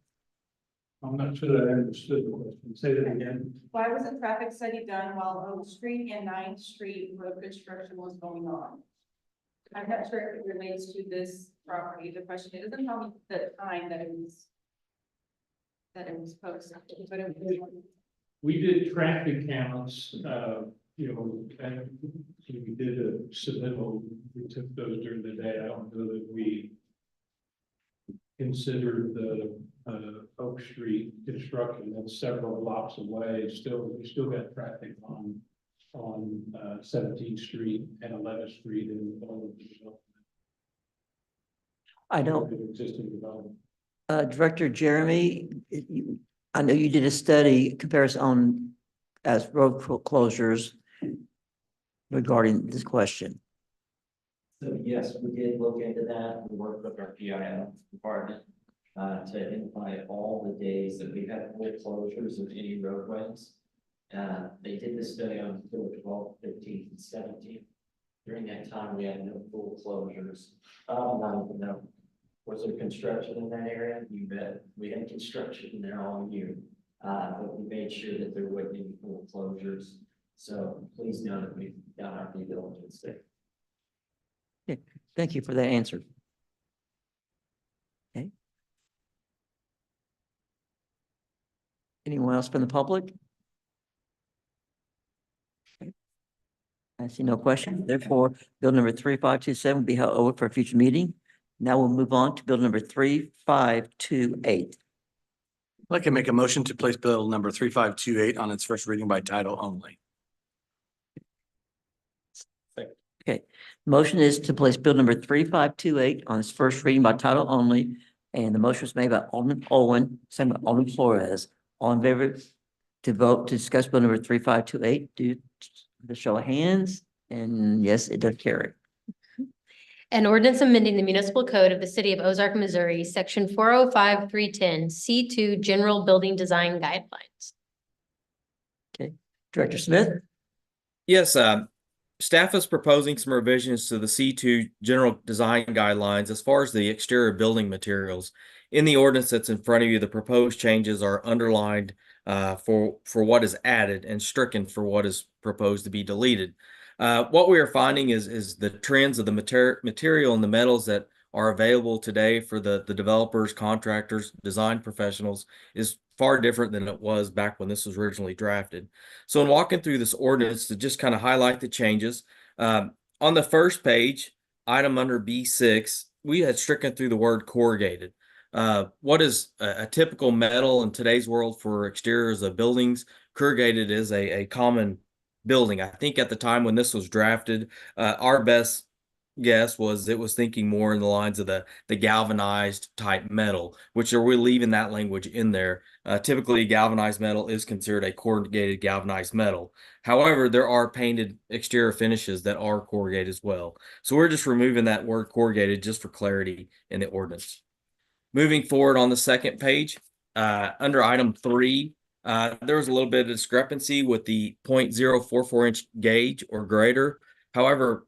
S17: I'm not sure that I understood the question. Say that again.
S12: Why was the traffic study done while Oak Street and 9th Street road construction was going on? I'm not sure if it relates to this property. The question, it doesn't tell me the time that it was posted, but it was.
S17: We did traffic counts, and we did a submittal. We took those during the day. I don't know that we considered the Oak Street construction. That's several blocks away. We still got traffic on 17th Street and 11th Street and all of the development.
S1: I know,
S17: The existing development.
S1: Director Jeremy, I know you did a study comparison on as road closures regarding this question.
S19: So yes, we did look into that. We worked with our PIL department to identify all the days that we had full closures of any roadways. They did this study on October 12th, 15th, and 17th. During that time, we had no full closures. Was there construction in that area? You bet. We had construction in there all year. But we made sure that there wasn't any full closures. So please know that we've done our due diligence there.
S1: Thank you for that answer. Okay. Anyone else from the public? Okay. I see no question. Therefore, bill number 3527 will be held over for a future meeting. Now we'll move on to bill number 3528.
S4: I'd like to make a motion to place bill number 3528 on its first reading by title only.
S1: Okay, motion is to place bill number 3528 on its first reading by title only. And the motion was made by Alderman Owen, second by Alderman Flores. All in favor to vote to discuss bill number 3528, do the show of hands. And yes, it does carry.
S5: An ordinance amending the municipal code of the city of Ozark, Missouri, section 405-310, C2 General Building Design Guidelines.
S1: Director Smith?
S6: Yes, staff is proposing some revisions to the C2 general design guidelines as far as the exterior building materials. In the ordinance that's in front of you, the proposed changes are underlined for what is added and stricken for what is proposed to be deleted. What we are finding is the trends of the material and the metals that are available today for the developers, contractors, design professionals is far different than it was back when this was originally drafted. So in walking through this ordinance to just kind of highlight the changes, on the first page, item under B6, we had stricken through the word corrugated. What is a typical metal in today's world for exteriors of buildings? Corrugated is a common building. I think at the time when this was drafted, our best guess was it was thinking more in the lines of the galvanized type metal, which we're leaving that language in there. Typically, galvanized metal is considered a corrugated galvanized metal. However, there are painted exterior finishes that are corrugated as well. So we're just removing that word corrugated just for clarity in the ordinance. Moving forward on the second page, under item 3, there was a little bit of discrepancy with the 0.044 inch gauge or greater. However,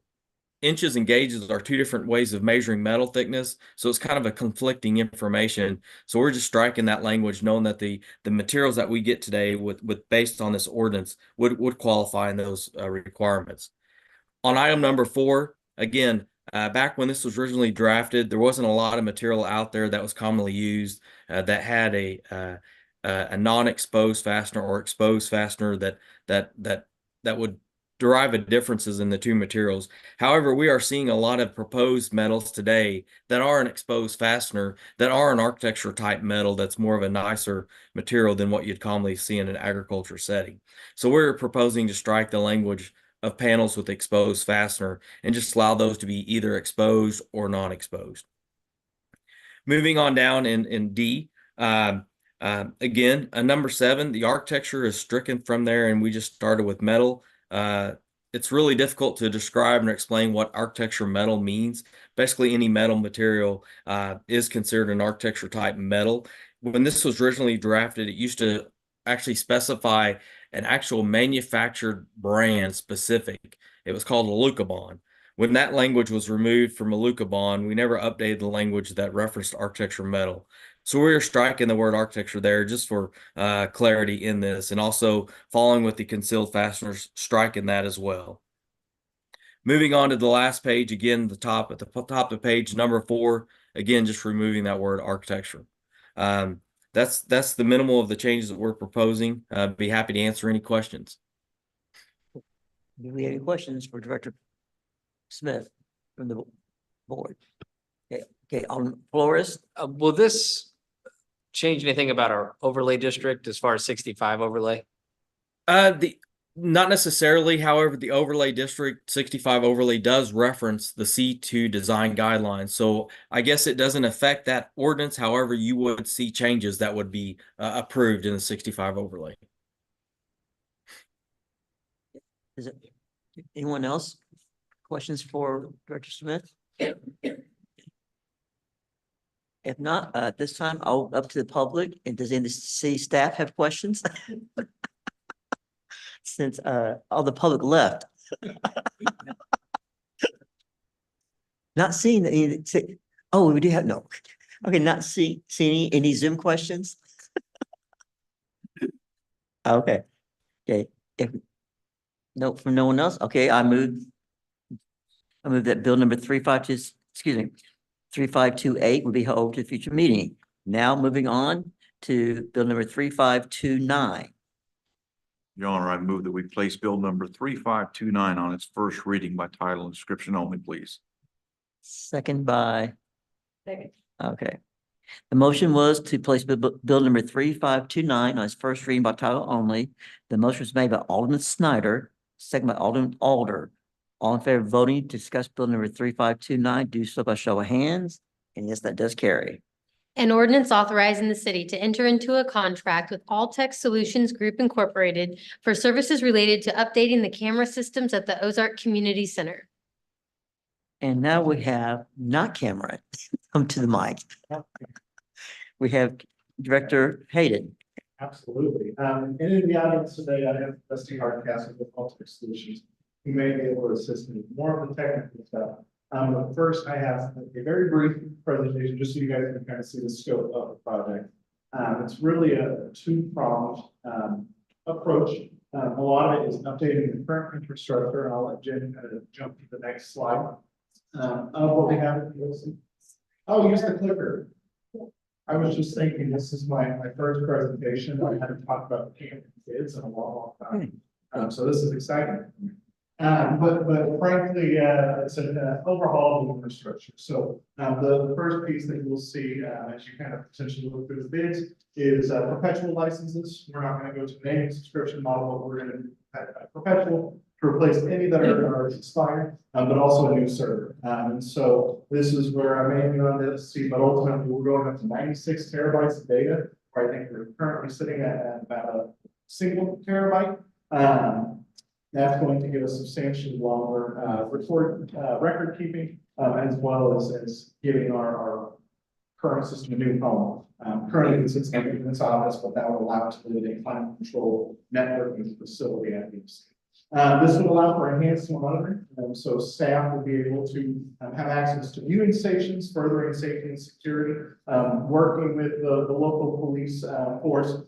S6: inches and gauges are two different ways of measuring metal thickness, so it's kind of a conflicting information. So we're just striking that language, knowing that the materials that we get today with based on this ordinance would qualify in those requirements. On item number 4, again, back when this was originally drafted, there wasn't a lot of material out there that was commonly used that had a non-exposed fastener or exposed fastener that would derive differences in the two materials. However, we are seeing a lot of proposed metals today that are an exposed fastener, that are an architecture type metal that's more of a nicer material than what you'd commonly see in an agriculture setting. So we're proposing to strike the language of panels with exposed fastener and just allow those to be either exposed or non-exposed. Moving on down in D, again, number 7, the architecture is stricken from there, and we just started with metal. It's really difficult to describe and explain what architecture metal means. Basically, any metal material is considered an architecture type metal. When this was originally drafted, it used to actually specify an actual manufactured brand specific. It was called a Lucabon. When that language was removed from a Lucabon, we never updated the language that referenced architecture metal. So we're striking the word architecture there just for clarity in this, and also following with the concealed fasteners, striking that as well. Moving on to the last page, again, at the top of page number 4, again, just removing that word architecture. That's the minimal of the changes that we're proposing. Be happy to answer any questions.
S1: Do we have any questions for Director Smith from the board? Okay, on Flores.
S18: Will this change anything about our overlay district as far as 65 overlay?
S6: Not necessarily. However, the overlay district 65 overlay does reference the C2 design guidelines. So I guess it doesn't affect that ordinance. However, you would see changes that would be approved in the 65 overlay.
S1: Is it anyone else? Questions for Director Smith? If not, at this time, I'll up to the public. And does any city staff have questions? Since all the public left. Not seeing any. Oh, we do have no. Okay, not seeing any Zoom questions. Okay. Okay. If no, from no one else. Okay, I move that bill number 3528 will be held to future meeting. Now moving on to bill number 3529.
S7: Your Honor, I move that we place bill number 3529 on its first reading by title and description only, please.
S1: Second by,
S12: Second.
S1: okay. The motion was to place bill number 3529 on its first reading by title only. The motion was made by Alderman Snyder, second by Alderman Alder. All in favor of voting to discuss bill number 3529, do so by show of hands. And yes, that does carry.
S5: An ordinance authorizing the city to enter into a contract with All Tech Solutions Group Incorporated for services related to updating the camera systems at the Ozark Community Center.
S1: And now we have not Cameron come to the mic. We have Director Hayden.
S8: Absolutely. And in the audience today, I have Trustee Hardcastle with Alter Solutions, who may be able to assist me with more of the technical stuff. But first, I have a very brief presentation, just so you guys can kind of see the scope of the project. It's really a two-pronged approach. A lot of it is updating the current infrastructure, and I'll let Jen jump to the next slide. Of what we have. Oh, use the clicker. I was just thinking, this is my first presentation. I haven't talked about camping kids in a long time. So this is exciting. But frankly, it's an overhaul of the infrastructure. So the first piece that you'll see as you kind of potentially look through the bids is perpetual licenses. We're not going to go to naming subscription model, but we're going to do perpetual to replace any that are expired, but also a new server. And so this is where I'm aiming on this, but ultimately we're going up to 96 terabytes of data, where I think we're currently sitting at about a single terabyte. That's going to give us substantially longer record keeping, as well as giving our current system a new home. Currently it sits in this office, but that will allow us to live in a climate control networking facility at the this would allow for enhanced monitoring, so staff will be able to have access to viewing stations, furthering safety and security, working with the local police force.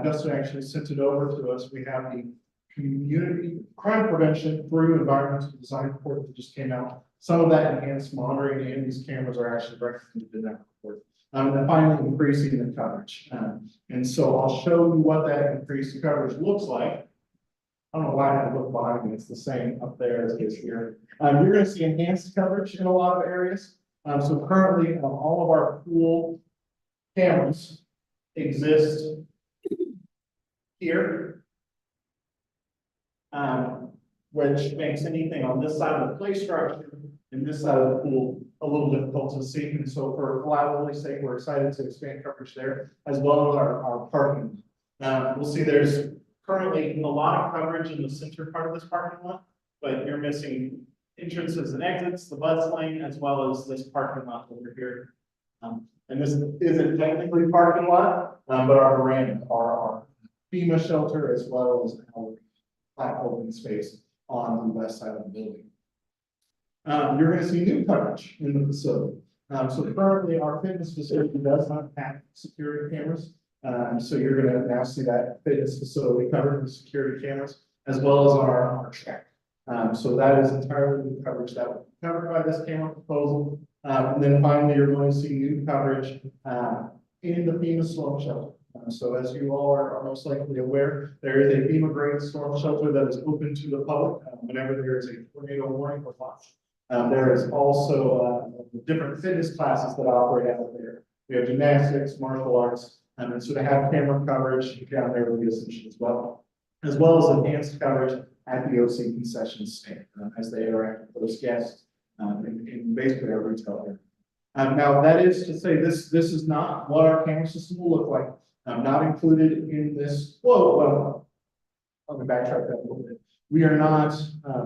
S8: Justin actually sent it over to us. We have the community crime prevention through environmental design report that just came out. Some of that enhanced monitoring and these cameras are actually recommended in that report. And then finally, increasing the coverage. And so I'll show you what that increased coverage looks like. I don't know why I have to look behind me. It's the same up there as it is here. You're going to see enhanced coverage in a lot of areas. So currently, all of our pool cameras exist here, which makes anything on this side of the play structure and this side of the pool a little difficult to see. And so for reliability's sake, we're excited to expand coverage there, as well as our parking. We'll see there's currently a lot of coverage in the center part of this parking lot, but you're missing entrances and exits, the bus lane, as well as this parking lot over here. And this isn't technically parking lot, but our veranda, our FEMA shelter, as well as our flat open space on the west side of the building. You're going to see new coverage in the facility. So currently our fitness facility does not have security cameras. So you're going to now see that fitness facility covered with security cameras, as well as our track. So that is entirely new coverage that will be covered by this camera proposal. And then finally, you're going to see new coverage in the FEMA storm shelter. So as you all are most likely aware, there is a FEMA grade storm shelter that is open to the public whenever there is a tornado warning or watch. There is also different fitness classes that operate out there. We have gymnastics, martial arts, and so to have camera coverage down there will be essential as well as enhanced coverage at the OC concession stand as they interact with those guests in basically our retail area. Now that is to say this is not what our camera system will look like. Not included in this quote. Well, let me backtrack that a little bit. We are not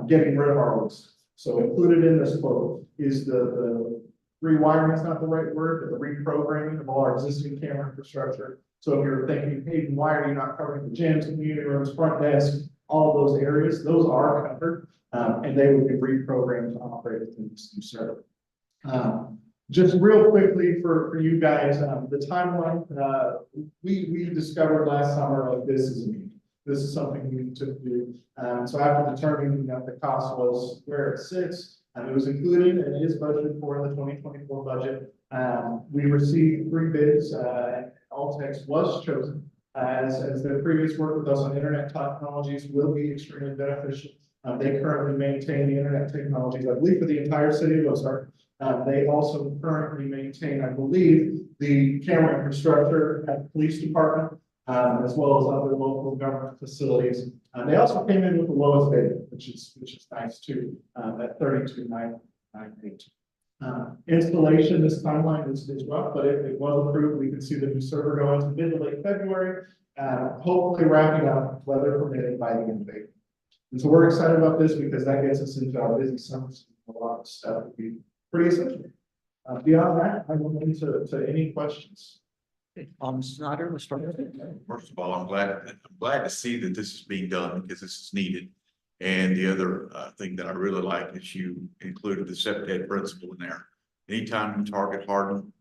S8: getting rid of our list. So included in this quote is the rewiring is not the right word, but the reprogramming of all our existing camera infrastructure. So if you're thinking, hey, why are you not covering the gyms, community rooms, front desk, all of those areas, those are covered, and they would be reprogrammed to operate within this new server. Just real quickly for you guys, the timeline, we discovered last summer, like this is a need. This is something we need to do. So after determining that the cost was where it sits, it was included and it is budgeted for in the 2024 budget. We received 3 bids, and Altex was chosen as their previous work with us on internet technologies will be extremely beneficial. They currently maintain the internet technologies, I believe, for the entire city of Ozark. They also currently maintain, I believe, the camera infrastructure at the police department, as well as other local government facilities. They also came in with the lowest bid, which is nice too, at 32,998. Installation, this timeline is rough, but if it was approved, we could see the new server go into mid to late February, hopefully wrapping up, weather permitting, by the end of April. And so we're excited about this because that gets us into our busy summer season. A lot of stuff would be pretty essential. Beyond that, I will move to any questions.
S1: Snyder, let's start.
S7: First of all, I'm glad to see that this is being done because this is needed. And the other thing that I really like is you included the septet principle in there. Anytime you target harden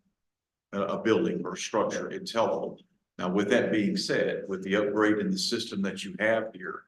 S7: a building or structure, it's helpful. Now, with that being said, with the upgrade in the system that you have here,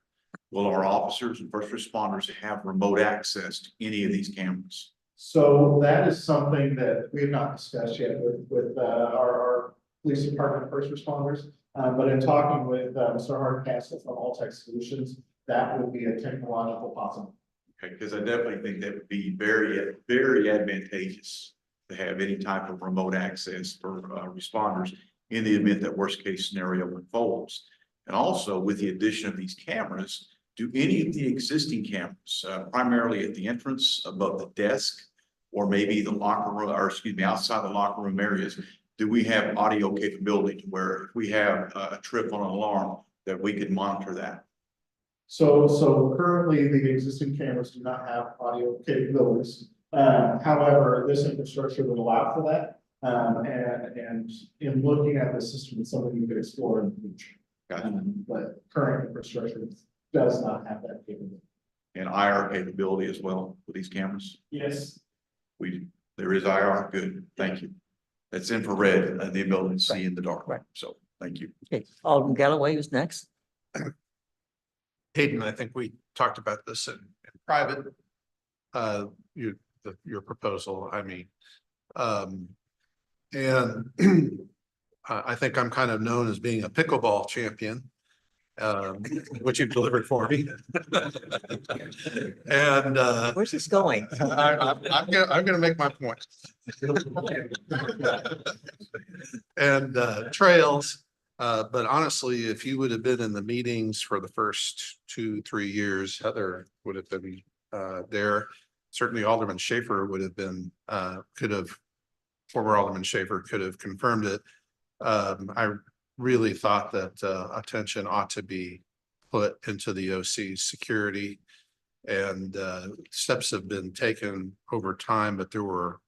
S7: will our officers and first responders have remote access to any of these cameras?
S8: So that is something that we have not discussed yet with our police department first responders. But in talking with Mr. Hardcastle from All Tech Solutions, that would be a technological possibility.
S7: Okay, because I definitely think that would be very, very advantageous to have any type of remote access for responders in the event that worst case scenario unfolds. And also with the addition of these cameras, do any of the existing cameras, primarily at the entrance above the desk, or maybe the locker room, or excuse me, outside the locker room areas, do we have audio capability to where if we have a trip on an alarm that we could monitor that?
S8: So currently the existing cameras do not have audio capabilities. However, this infrastructure would allow for that. And in looking at the system, it's something you could explore in the future. But current infrastructure does not have that capability.
S7: And IR capability as well with these cameras?
S8: Yes.
S7: There is IR, good, thank you. That's infrared, the ability to see in the dark.
S1: Right.
S7: So, thank you.
S1: Okay, Alderman Galloway is next.
S3: Hayden, I think we talked about this in private. Your proposal, I mean. And I think I'm kind of known as being a pickleball champion. Which you've delivered for me. And
S1: where's this going?
S3: I'm gonna make my point. And trails, but honestly, if you would have been in the meetings for the first 2-3 years, Heather would have been there. Certainly Alderman Schaefer would have been former Alderman Schaefer could have confirmed it. I really thought that attention ought to be put into the OC's security, and steps have been taken over time, but there were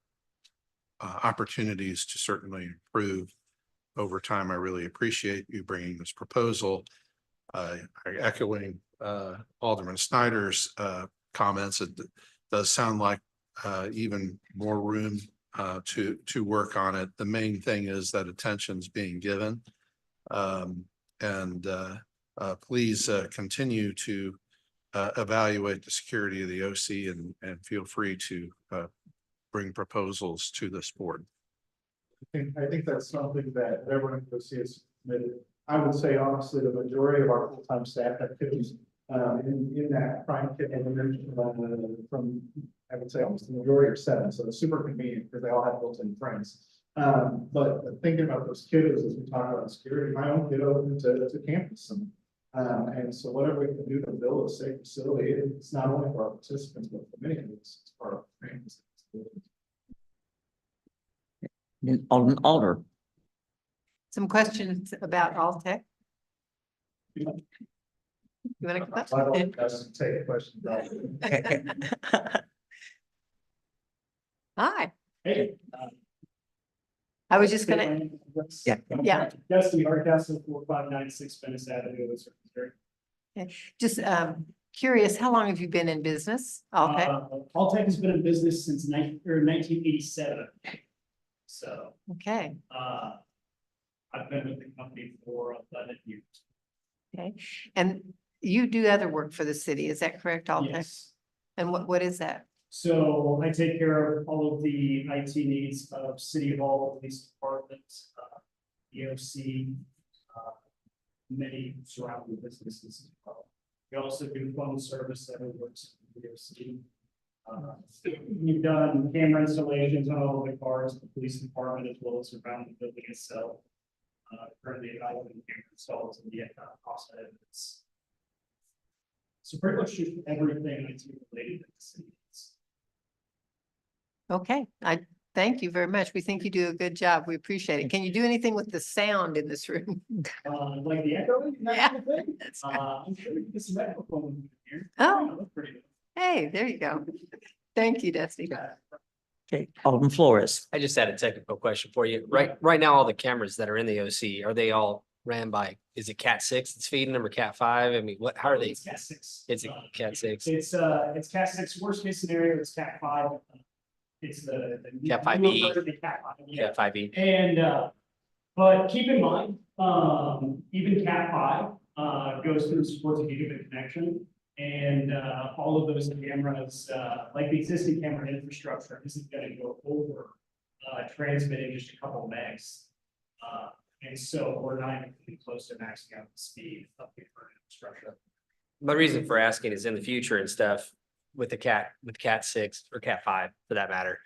S3: opportunities to certainly improve over time. I really appreciate you bringing this proposal. Echoing Alderman Snyder's comments, it does sound like even more room to work on it. The main thing is that attention's being given. Please continue to evaluate the security of the OC and feel free to bring proposals to this board.
S8: I think that's something that everyone in the OC has submitted. I would say honestly, the majority of our full-time staff activities in that prime kit from, I would say almost the majority are 7, so it's super convenient because they all have built-in frames. But thinking about those kiddos as we talk about security, my own kiddo to campus, and so whatever we can do to build a safe facility, it's not only for our participants, but for many of us, it's for our families.
S1: Alderman Alder.
S9: Some questions about Altech. You want to come up?
S8: Doesn't take a question.
S9: Hi.
S8: Hey.
S9: I was just gonna, yeah.
S8: Dusty Hardcastle, 4596 Venice Avenue.
S9: Just curious, how long have you been in business? Altech?
S20: Altech has been in business since 1987. So.
S9: Okay.
S20: I've been with the company for 11 years.
S9: Okay, and you do other work for the city, is that correct, Altech?
S20: Yes.
S9: And what is that?
S20: So I take care of all of the IT needs of City Hall, Police Department, EOC, many surrounding businesses as well. We also do phone service that works in the EOC. We've done camera installations on all of the cars, the police department, as well as around the building itself. Currently evaluating camera installs and the cost evidence. So pretty much just everything that's related to the city.
S9: Okay, I thank you very much. We think you do a good job. We appreciate it. Can you do anything with the sound in this room?
S20: Like the echoing, that
S9: Yeah.
S20: kind of thing? I'm sure you can get some microphone here.
S9: Oh.
S20: Yeah, that's pretty good.
S9: Hey, there you go. Thank you, Dusty.
S1: Okay, Alderman Flores.
S18: I just had a technical question for you. Right now, all the cameras that are in the OC, are they all ran by, is it Cat 6 that's feeding them or Cat 5? I mean, how are they?
S20: It's Cat 6.
S18: It's a Cat 6.
S20: It's Cat 6, worst case scenario, it's Cat 5. It's the
S18: Cat
S20: newer
S18: 5e.
S20: version of Cat 5. Yeah.
S18: Cat 5e.
S20: And, but keep in mind, even Cat 5, goes through supports a gigabit connection. And, all of those cameras, like the existing camera infrastructure isn't gonna go over, transmitting just a couple megs. And so we're not even close to maxing out the speed of the current infrastructure.
S18: My reason for asking is in the future and stuff with Cat 6 or Cat 5 for that matter,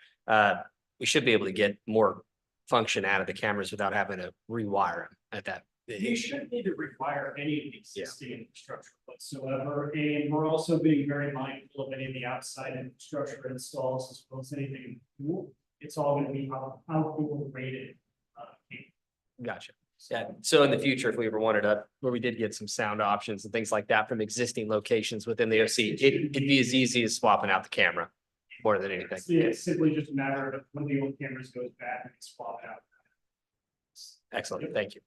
S18: we should be able to get more function out of the cameras without having to rewire them at that.
S20: You shouldn't need to require any of the existing infrastructure whatsoever, and we're also being very mindful of any of the outside infrastructure installs as well as anything new. It's all gonna be outdoor rated.
S18: Gotcha. Yeah. So in the future, if we ever wanted to, where we did get some sound options and things like that from existing locations within the OC, it'd be as easy as swapping out the camera more than anything.
S20: Yeah, it's simply just a matter of when the old cameras goes back and swap it out.
S18: Excellent. Thank you.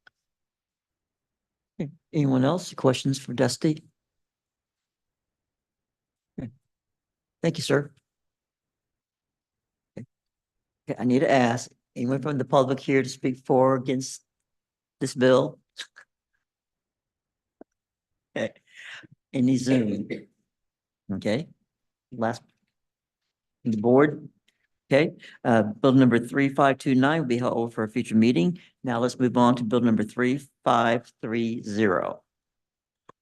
S1: Okay, anyone else? Questions for Dusty? Okay. Thank you, sir. Okay, I need to ask, anyone from the public here to speak for or against this bill? Okay, any Zoom? Okay, last. The board, okay, bill number 3529 will be held over for a future meeting. Now let's move on to bill number 3530.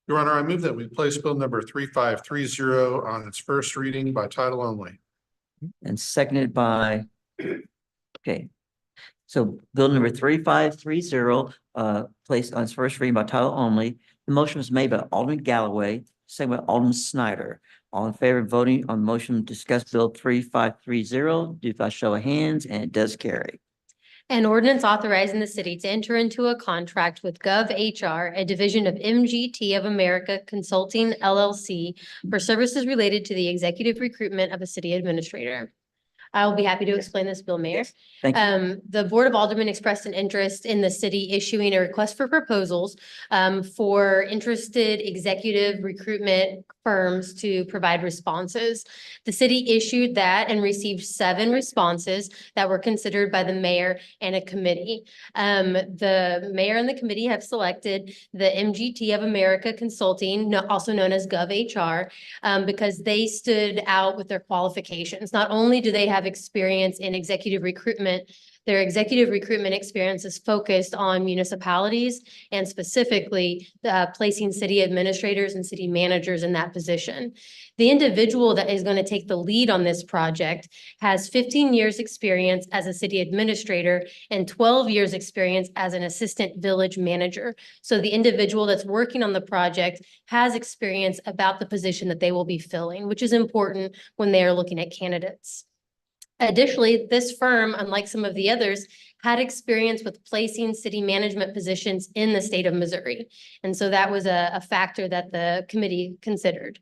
S3: Your Honor, I move that we place bill number 3530 on its first reading by title only.
S1: And seconded by, okay. So bill number 3530, placed on its first reading by title only. The motion was made by Alderman Galloway, second by Alderman Snyder. All in favor of voting on the motion to discuss bill 3530, do by show of hands, and it does carry.
S5: An ordinance authorizing the city to enter into a contract with GovHR, a division of MGT of America Consulting LLC for services related to the executive recruitment of a city administrator. I will be happy to explain this bill, Mayor.
S1: Thank you.
S5: The Board of Aldermen expressed an interest in the city issuing a request for proposals for interested executive recruitment firms to provide responses. The city issued that and received 7 responses that were considered by the mayor and a committee. The mayor and the committee have selected the MGT of America Consulting, also known as GovHR, because they stood out with their qualifications. Not only do they have experience in executive recruitment, their executive recruitment experience is focused on municipalities and specifically placing city administrators and city managers in that position. The individual that is going to take the lead on this project has 15 years experience as a city administrator and 12 years experience as an assistant village manager. So the individual that's working on the project has experience about the position that they will be filling, which is important when they are looking at candidates. Additionally, this firm, unlike some of the others, had experience with placing city management positions in the state of Missouri. And so that was a factor that the committee considered.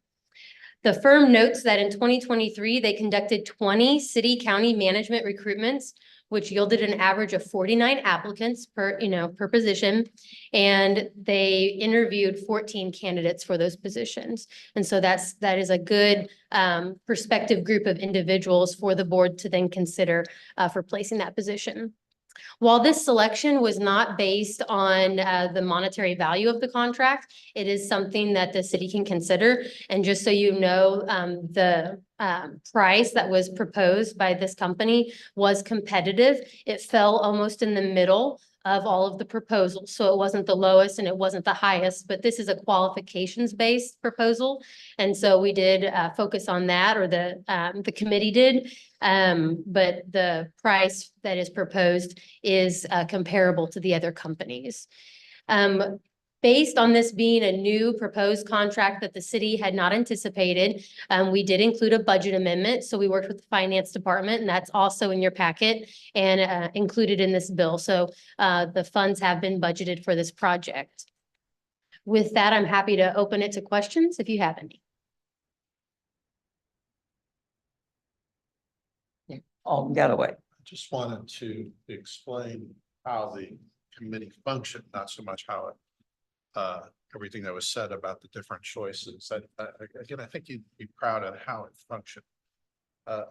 S5: The firm notes that in 2023, they conducted 20 city county management recruitments, which yielded an average of 49 applicants per position. And they interviewed 14 candidates for those positions. And so that is a good prospective group of individuals for the board to then consider for placing that position. While this selection was not based on the monetary value of the contract, it is something that the city can consider. And just so you know, the price that was proposed by this company was competitive. It fell almost in the middle of all of the proposals. So it wasn't the lowest and it wasn't the highest, but this is a qualifications-based proposal. And so we did focus on that, or the committee did. But the price that is proposed is comparable to the other companies. Based on this being a new proposed contract that the city had not anticipated, we did include a budget amendment. So we worked with the finance department, and that's also in your packet and included in this bill. So the funds have been budgeted for this project. With that, I'm happy to open it to questions if you have any.
S1: Alderman Galloway.
S3: I just wanted to explain how the committee functioned, not so much how it, everything that was said about the different choices. Again, I think you'd be proud of how it functioned.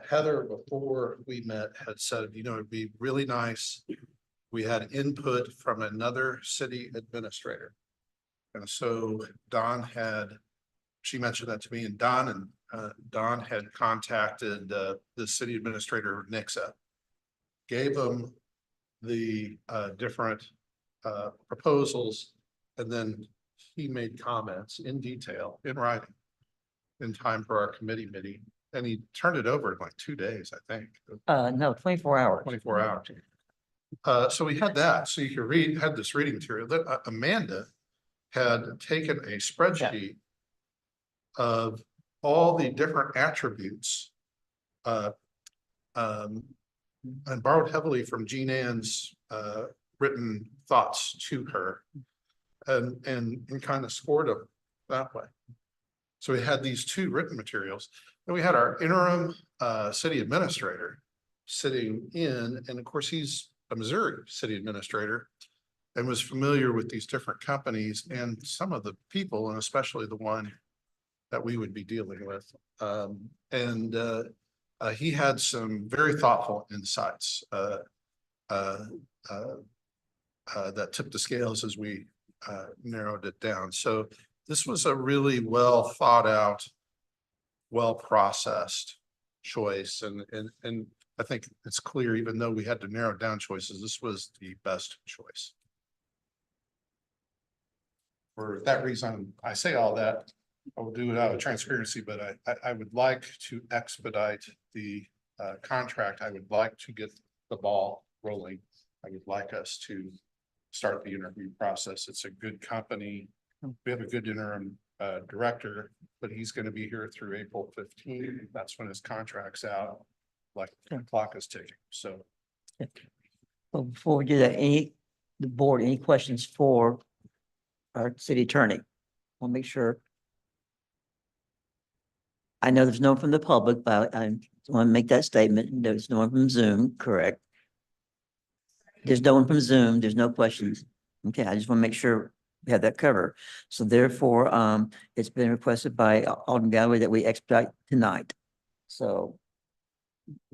S3: Heather, before we met, had said, you know, it'd be really nice. We had input from another city administrator. And so she mentioned that to me, and Don had contacted the city administrator, Nixa, gave them the different proposals, and then he made comments in detail, in writing, in time for our committee meeting, and he turned it over in like 2 days, I think.
S1: No, 24 hours.
S3: 24 hours. So we had that, so you could had this reading material. That Amanda had taken a spreadsheet of all the different attributes, and borrowed heavily from Jean Ann's written thoughts to her, and kind of scored them that way. So we had these two written materials, and we had our interim city administrator sitting in, and of course he's a Missouri city administrator and was familiar with these different companies and some of the people, and especially the one that we would be dealing with. He had some very thoughtful insights that tipped the scales as we narrowed it down. So this was a really well thought out, well processed choice. And I think it's clear, even though we had to narrow down choices, this was the best choice. For that reason, I say all that. I will do it out of transparency, but I would like to expedite the contract. I would like to get the ball rolling. I would like us to start the interview process. It's a good company. We have a good interim director, but he's going to be here through April 15th. That's when his contract's out. Like the clock is ticking. So,
S1: Well, before we do that, the board, any questions for our city attorney? I'll make sure. I know there's no one from the public, but I want to make that statement. There's no one from Zoom, correct? There's no one from Zoom. There's no questions. Okay, I just want to make sure we have that covered. So therefore, it's been requested by Alderman Galloway that we expedite tonight. So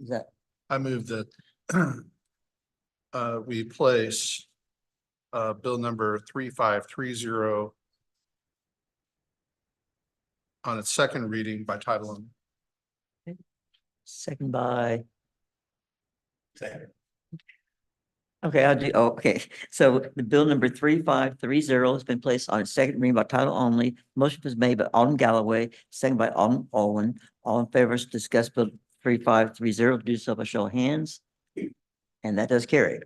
S1: is that?
S3: I move that we place bill number 3530 on its second reading by title only.
S1: Okay. Second by.
S4: Second.
S1: Okay, I'll do, okay. So the bill number 3530 has been placed on its second reading by title only. Motion was made by Alderman Galloway, second by Alderman Owen. All in favor to discuss bill 3530, do so by show of hands. And that does carry.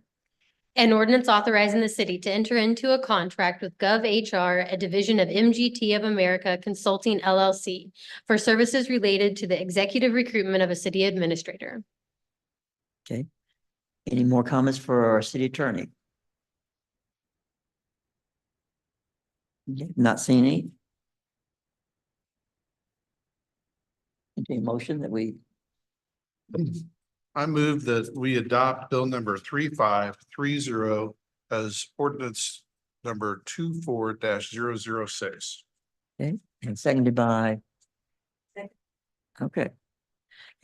S5: An ordinance authorizing the city to enter into a contract with GovHR, a division of MGT of America Consulting LLC, for services related to the executive recruitment of a city administrator.
S1: Okay. Any more comments for our city attorney? Okay, not seeing any. Okay, motion that we.
S3: I move that we adopt bill number 3530 as ordinance number 24-006.
S1: Okay, and seconded by. Okay.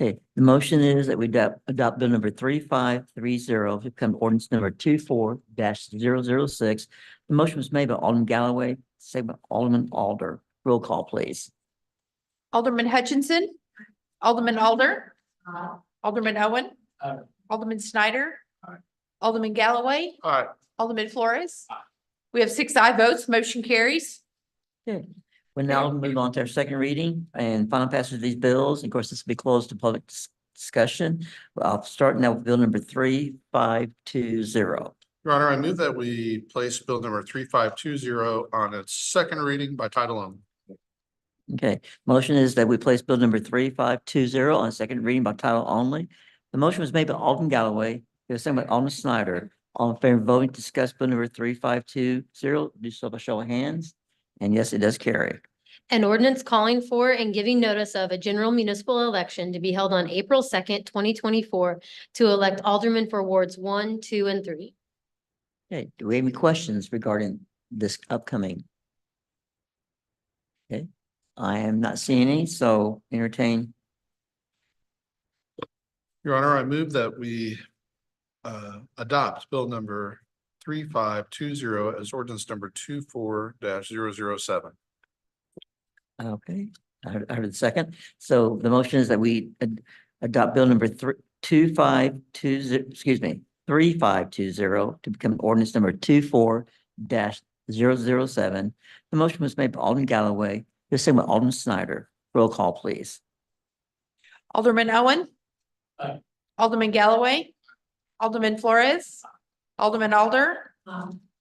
S1: Okay, the motion is that we adopt bill number 3530 to become ordinance number 24-006. The motion was made by Alderman Galloway, second by Alderman Alder. Roll call, please.
S9: Alderman Hutchinson, Alderman Alder, Alderman Owen, Alderman Snyder, Alderman Galloway, Alderman Flores. We have 6 aye votes, motion carries.
S1: Okay, we'll now move on to our second reading and final passage of these bills. Of course, this will be closed to public discussion. I'll start now with bill number 3520.
S3: Your Honor, I move that we place bill number 3520 on its second reading by title only.
S1: Okay, motion is that we place bill number 3520 on second reading by title only. The motion was made by Alderman Galloway, it was seconded by Alderman Snyder. All in favor of voting to discuss bill number 3520, do so by show of hands. And yes, it does carry.
S5: An ordinance calling for and giving notice of a general municipal election to be held on April 2nd, 2024 to elect aldermen for wards 1, 2, and 3.
S1: Okay, do we have any questions regarding this upcoming? Okay, I am not seeing any, so entertain.
S3: Your Honor, I move that we adopt bill number 3520 as ordinance number 24-007.
S1: Okay, I heard the second. So the motion is that we adopt bill number 3520 to become ordinance number 24-007. The motion was made by Alderman Galloway, it was seconded by Alderman Snyder. Roll call, please.
S9: Alderman Owen.
S17: Aye.
S9: Alderman Galloway. Alderman Flores. Alderman Alder.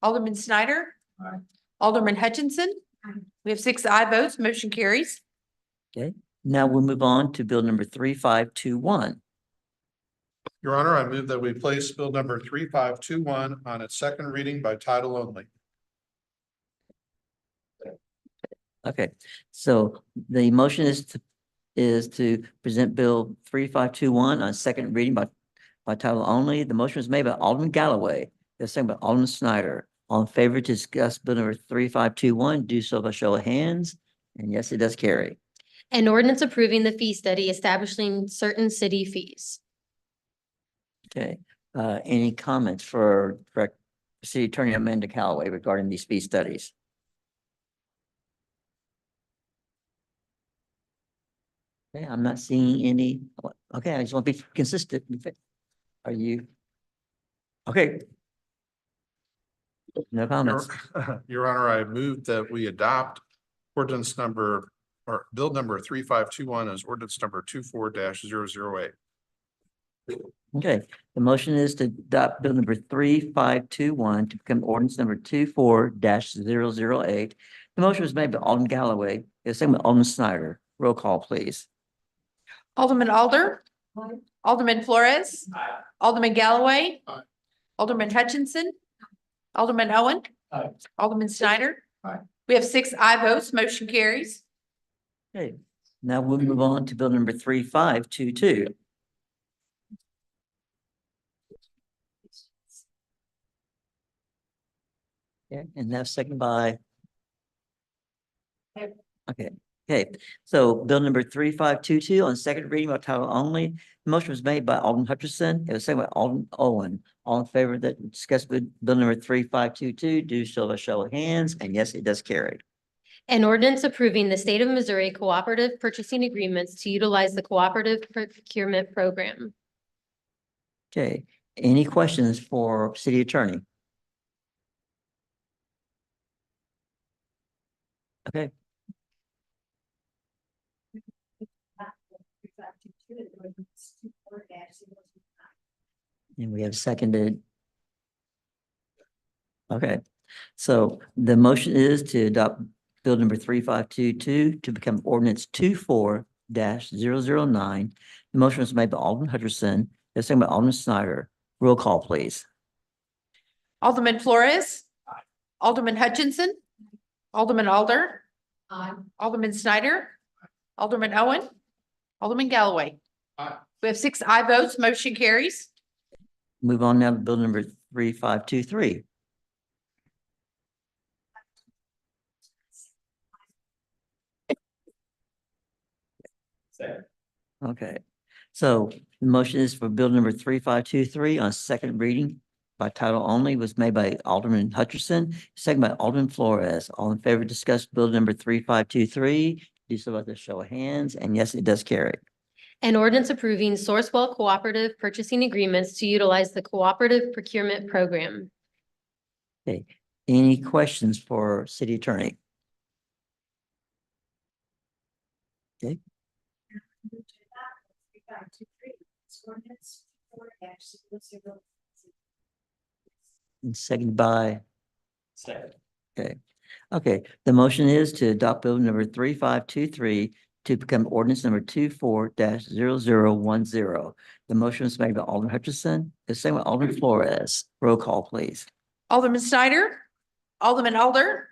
S9: Alderman Snyder.
S17: Aye.
S9: Alderman Hutchinson. We have 6 aye votes, motion carries.
S1: Okay, now we'll move on to bill number 3521.
S3: Your Honor, I move that we place bill number 3521 on its second reading by title only.
S1: Okay, so the motion is to present bill 3521 on second reading by title only. The motion was made by Alderman Galloway, the second by Alderman Snyder. All in favor to discuss bill number 3521, do so by show of hands. And yes, it does carry.
S5: An ordinance approving the fee study establishing certain city fees.
S1: Okay, any comments for City Attorney Amanda Callaway regarding these fee studies? Okay, I'm not seeing any. Okay, I just want to be consistent. Are you? Okay. No comments.
S3: Your Honor, I move that we adopt ordinance number or bill number 3521 as ordinance number 24-008.
S1: Okay, the motion is to adopt bill number 3521 to become ordinance number 24-008. The motion was made by Alderman Galloway, it was seconded by Alderman Snyder. Roll call, please.
S9: Alderman Alder. Alderman Flores. Alderman Galloway. Alderman Hutchinson. Alderman Owen. Alderman Snyder. We have 6 aye votes, motion carries.
S1: Okay, now we'll move on to bill number 3522. Okay, and that's second by. Okay, so bill number 3522 on second reading by title only. The motion was made by Alderman Hutchinson. It was seconded by Alderman Owen. All in favor that discuss bill number 3522, do so by show of hands. And yes, it does carry.
S5: An ordinance approving the state of Missouri cooperative purchasing agreements to utilize the cooperative procurement program.
S1: Okay, any questions for city attorney? Okay. And we have seconded. Okay, so the motion is to adopt bill number 3522 to become ordinance 24-009. The motion was made by Alderman Hutchinson, the second by Alderman Snyder. Roll call, please.
S9: Alderman Flores. Alderman Hutchinson. Alderman Alder. Alderman Snyder. Alderman Owen. Alderman Galloway. We have 6 aye votes, motion carries.
S1: Move on now to bill number 3523. Okay, so the motion is for bill number 3523 on second reading by title only was made by Alderman Hutchinson, second by Alderman Flores. All in favor, discuss bill number 3523. Do so by the show of hands, and yes, it does carry.
S5: An ordinance approving Sourcewell cooperative purchasing agreements to utilize the cooperative procurement program.
S1: Okay, any questions for city attorney? Okay, and seconded by,
S16: Second.
S1: okay. Okay, the motion is to adopt bill number 3523 to become ordinance number 24-0010. The motion was made by Alderman Hutchinson, the second by Alderman Flores. Roll call, please.
S21: Alderman Snyder, Alderman Alder,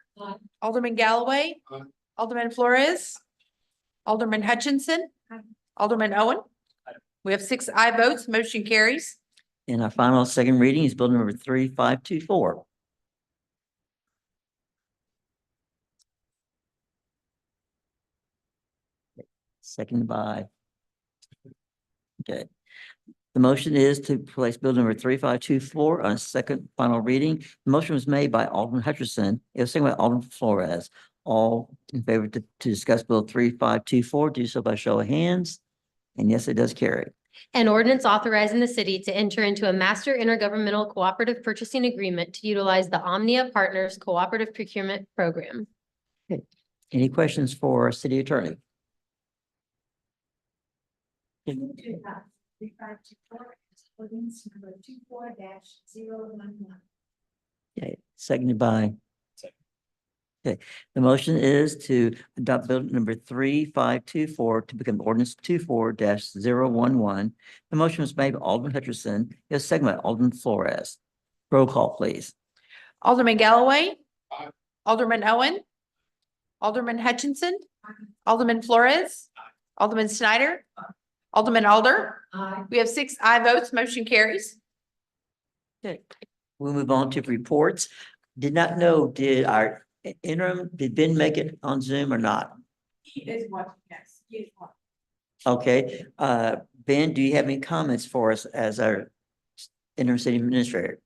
S21: Alderman Galloway, Alderman Flores, Alderman Hutchinson, Alderman Owen. We have 6 aye votes, motion carries.
S1: And our final second reading is bill number 3524. Seconded by. Okay. The motion is to place bill number 3524 on second final reading. The motion was made by Alderman Hutchinson. It was seconded by Alderman Flores. All in favor to discuss bill 3524, do so by show of hands. And yes, it does carry.
S5: An ordinance authorizing the city to enter into a master intergovernmental cooperative purchasing agreement to utilize the Omnia Partners Cooperative Procurement Program.
S1: Okay. Any questions for our city attorney? Okay, seconded by. Okay, the motion is to adopt bill number 3524 to become ordinance 24-011. The motion was made by Alderman Hutchinson, it was seconded by Alderman Flores. Roll call, please.
S21: Alderman Galloway, Alderman Owen, Alderman Hutchinson, Alderman Flores, Alderman Snyder, Alderman Alder. We have 6 aye votes, motion carries.
S1: Okay, we'll move on to reports. Did not know, did our interim, did Ben make it on Zoom or not?
S10: He is watching, yes, he is watching.
S1: Okay, Ben, do you have any comments for us as our interim city administrator?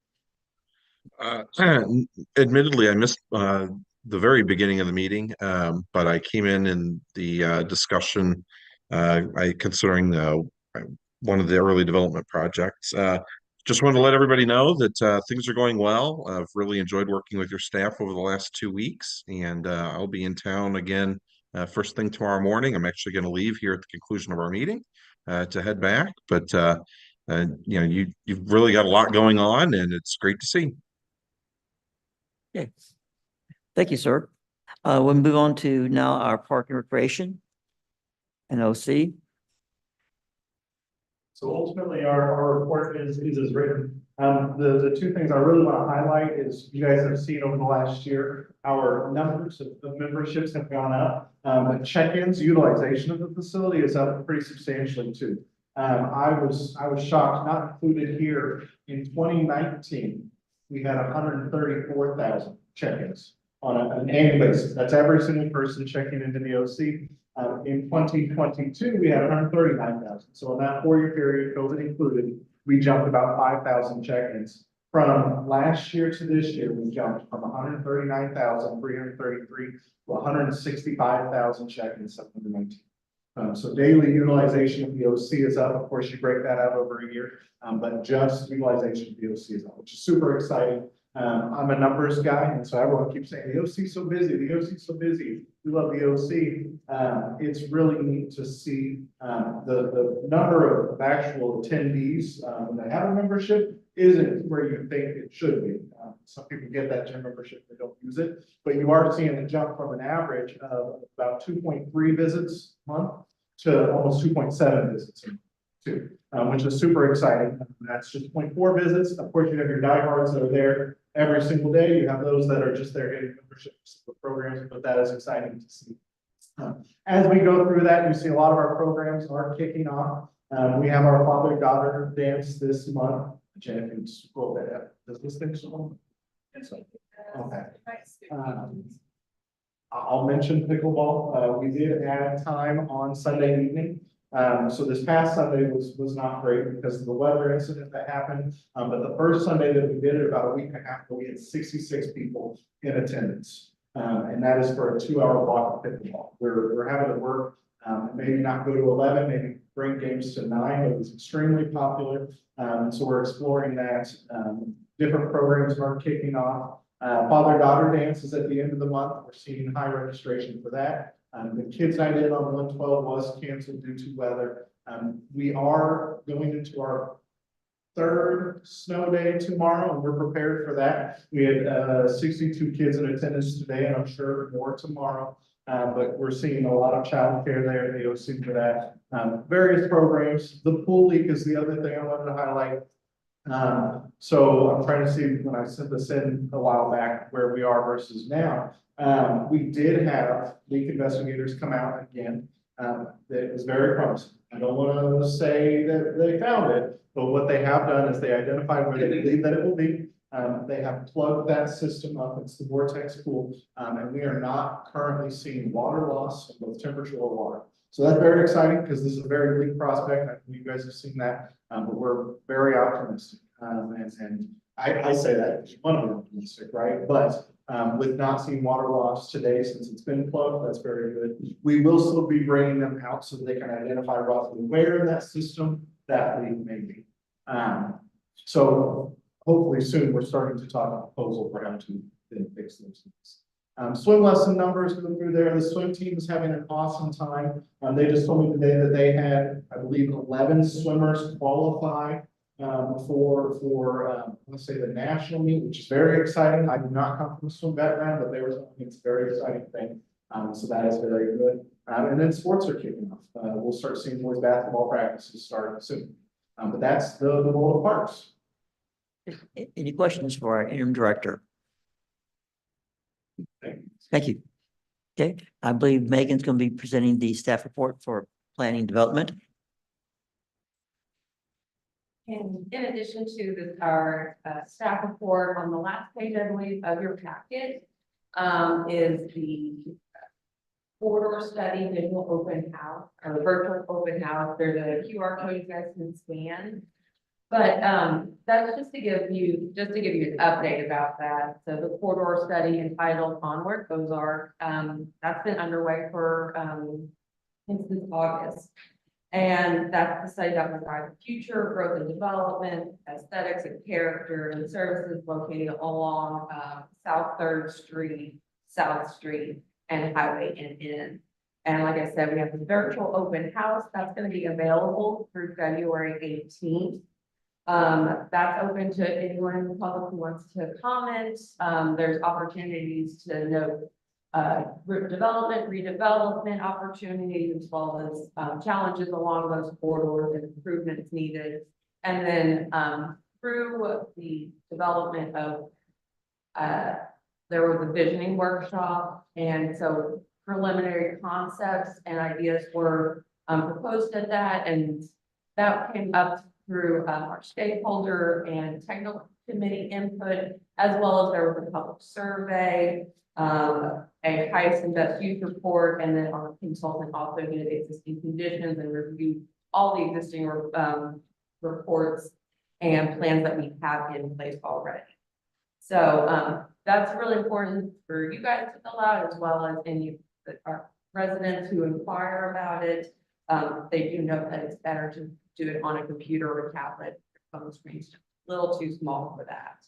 S22: Admittedly, I missed the very beginning of the meeting, but I came in the discussion, considering one of the early development projects. Just wanted to let everybody know that things are going well. I've really enjoyed working with your staff over the last 2 weeks, and I'll be in town again first thing tomorrow morning. I'm actually going to leave here at the conclusion of our meeting to head back, but you know, you've really got a lot going on, and it's great to see.
S1: Okay. Thank you, sir. We'll move on to now our park and recreation and OC.
S8: So ultimately, our report is as written. The 2 things I really want to highlight is you guys have seen over the last year, our numbers of memberships have gone up. But check-ins, utilization of the facility is up pretty substantially too. I was shocked, not included here, in 2019, we had 134,000 check-ins on an annual basis. That's every single person checking into the OC. In 2022, we had 139,000. So in that 4-year period, COVID included, we jumped about 5,000 check-ins. From last year to this year, we jumped from 139,333 to 165,000 check-ins in 2019. So daily utilization of the OC is up. Of course, you break that out over a year, but just utilization of the OC is up, which is super exciting. I'm a numbers guy, and so everyone keeps saying the OC is so busy, the OC is so busy. We love the OC. It's really neat to see the number of actual attendees when they have a membership isn't where you think it should be. Some people get that gym membership, they don't use it, but you are seeing a jump from an average of about 2.3 visits a month to almost 2.7 visits a month too, which is super exciting. That's just 0.4 visits. Of course, you have your diehards that are there every single day. You have those that are just there getting memberships for programs, but that is exciting to see. As we go through that, you see a lot of our programs are kicking off. We have our father-daughter dance this month. Jen, can you scroll that up? Does this thing scroll? Okay. I'll mention pickleball. We did add time on Sunday evening. So this past Sunday was not great because of the weather incident that happened. But the first Sunday that we did it about a week and a half ago, we had 66 people in attendance. And that is for a 2-hour block of pickleball. We're having to work, maybe not go to 11, maybe bring games to 9. It was extremely popular. So we're exploring that. Different programs are kicking off.
S3: Father-daughter dance is at the end of the month. We're seeing high registration for that. The kids night in on 112 was canceled due to weather. We are going into our third snow day tomorrow, and we're prepared for that. We had 62 kids in attendance today, and I'm sure more tomorrow. But we're seeing a lot of childcare there at the AOC for that. Various programs. The pool leak is the other thing I wanted to highlight. So I'm trying to see when I sent this in a while back where we are versus now. We did have leak investigators come out again. That was very promising. I don't want to say that they found it, but what they have done is they identified where they believe that it will be. They have plugged that system up. It's the vortex pool, and we are not currently seeing water loss in both temperature or water. So that's very exciting because this is a very bleak prospect. I think you guys have seen that, but we're very optimistic. And I say that because you want to be optimistic, right? But with not seeing water loss today since it's been plugged, that's very good. We will still be bringing them out so they can identify roughly where in that system that leak may be. So hopefully soon we're starting to talk about a proposal for how to then fix those things. Swim lesson numbers go through there. The swim team is having an awesome time. They just told me today that they had, I believe, 11 swimmers qualify for let's say the national meet, which is very exciting. I do not come from a swim background, but they were telling me it's a very exciting thing. So that is very good. And then sports are kicking off. We'll start seeing boys basketball practices starting soon. But that's the role of parks.
S1: Any questions for our interim director? Thank you. Okay, I believe Megan's going to be presenting the staff report for planning development.
S2: And in addition to this, our staff report on the last page, I believe, of your packet is the corridor study visual open house or virtual open house. There's a QR code you guys can scan. But that's just to give you an update about that. So the corridor study entitled Onward, those are that's been underway for since August. And that's the study that will drive the future growth and development, aesthetics and character and services located along South 3rd Street, South Street, and Highway NN. And like I said, we have the virtual open house that's going to be available through February 18th. That's open to anyone in the public who wants to comment. There's opportunities to note development, redevelopment opportunities, as well as challenges along those corridors and improvements needed. And then through the development of, there was a visioning workshop, and so preliminary concepts and ideas were proposed at that, and that came up through our stakeholder and technical committee input, as well as there was a public survey, a highest and best use report, and then our consultant also did existing conditions and reviewed all the existing reports and plans that we have in place already. So that's really important for you guys to fill out, as well as any of our residents who inquire about it. They do know that it's better to do it on a computer or a tablet. Phone screen's a little too small for that.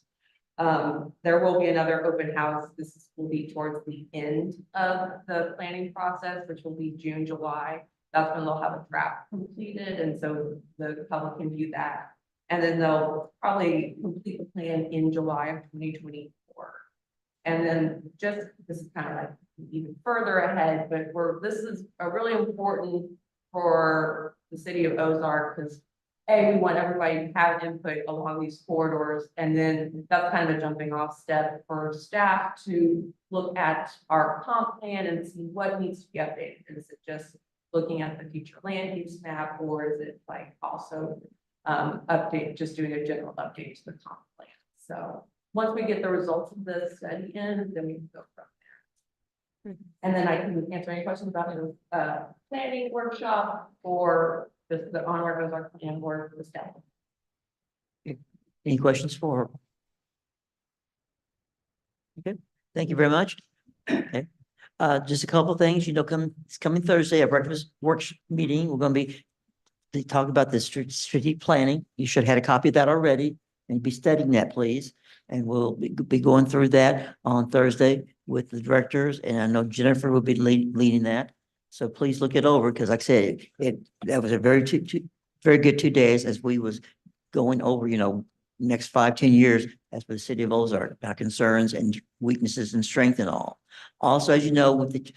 S2: There will be another open house. This will be towards the end of the planning process, which will be June, July. That's when they'll have a draft completed, and so the public can view that. And then they'll probably complete the plan in July of 2024. And then just, this is kind of like even further ahead, but this is a really important for the city of Ozark, because we want everybody to have input along these corridors, and then that's kind of a jumping off step for staff to look at our comp plan and see what needs to be updated. Is it just looking at the future land use map, or is it like also just doing a general update to the comp plan? So once we get the results of the study in, then we can go from there. And then I can answer any questions about the planning workshop or the Onward Ozark plan or the staff.
S1: Any questions for her? Okay, thank you very much. Okay, just a couple of things, it's coming Thursday, a breakfast workshop meeting. We're going to be talking about the strategic planning. You should have had a copy of that already. and be studying that, please. And we'll be going through that on Thursday with the directors, and I know Jennifer will be leading that. So please look it over, because like I said, that was a very good 2 days as we was going over, next 5-10 years as for the city of Ozark, our concerns and weaknesses and strength and all. Also, as you know, with the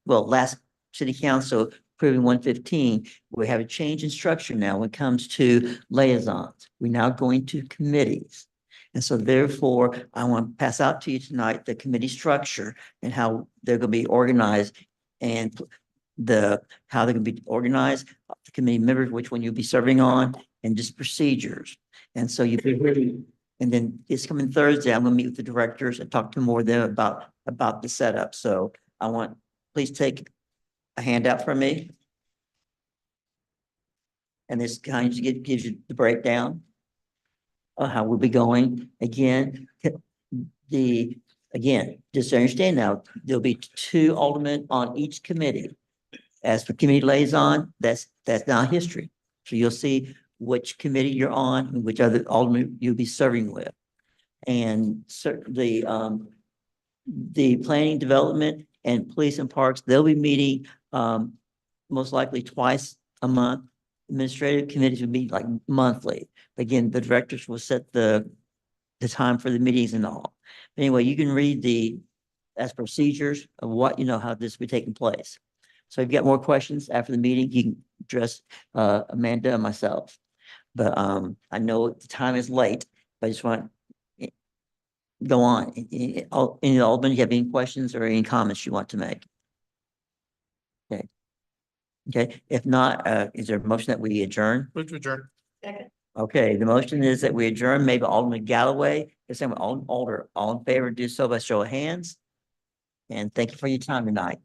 S1: last city council approving 115, we have a change in structure now when it comes to liaisons. We're now going to committees. And so therefore, I want to pass out to you tonight the committee structure and how they're going to be organized and how they're going to be organized, the committee members, which one you'll be serving on, and just procedures. And so you'll be really, and then this coming Thursday, I'm gonna meet with the directors and talk to more of them about the setup. So please take a handout from me. And this kind of gives you the breakdown of how we'll be going. Again, just to understand now, there'll be 2 aldermen on each committee. As for committee liaison, that's now history. So you'll see which committee you're on and which other alderman you'll be serving with. And certainly, the planning, development, and police and parks, they'll be meeting most likely twice a month. Administrative committees will meet like monthly. Again, the directors will set the time for the meetings and all. Anyway, you can read as procedures of what, how this will be taking place. So if you've got more questions after the meeting, you can address Amanda and myself. But I know the time is late, but I just want to go on. Any Alderman, you have any questions or any comments you want to make? Okay. Okay, if not, is there a motion that we adjourn?
S3: Move to adjourn.
S12: Second.
S1: Okay, the motion is that we adjourn. Maybe Alderman Galloway, the same with Alder, all in favor, do so by show of hands. And thank you for your time tonight.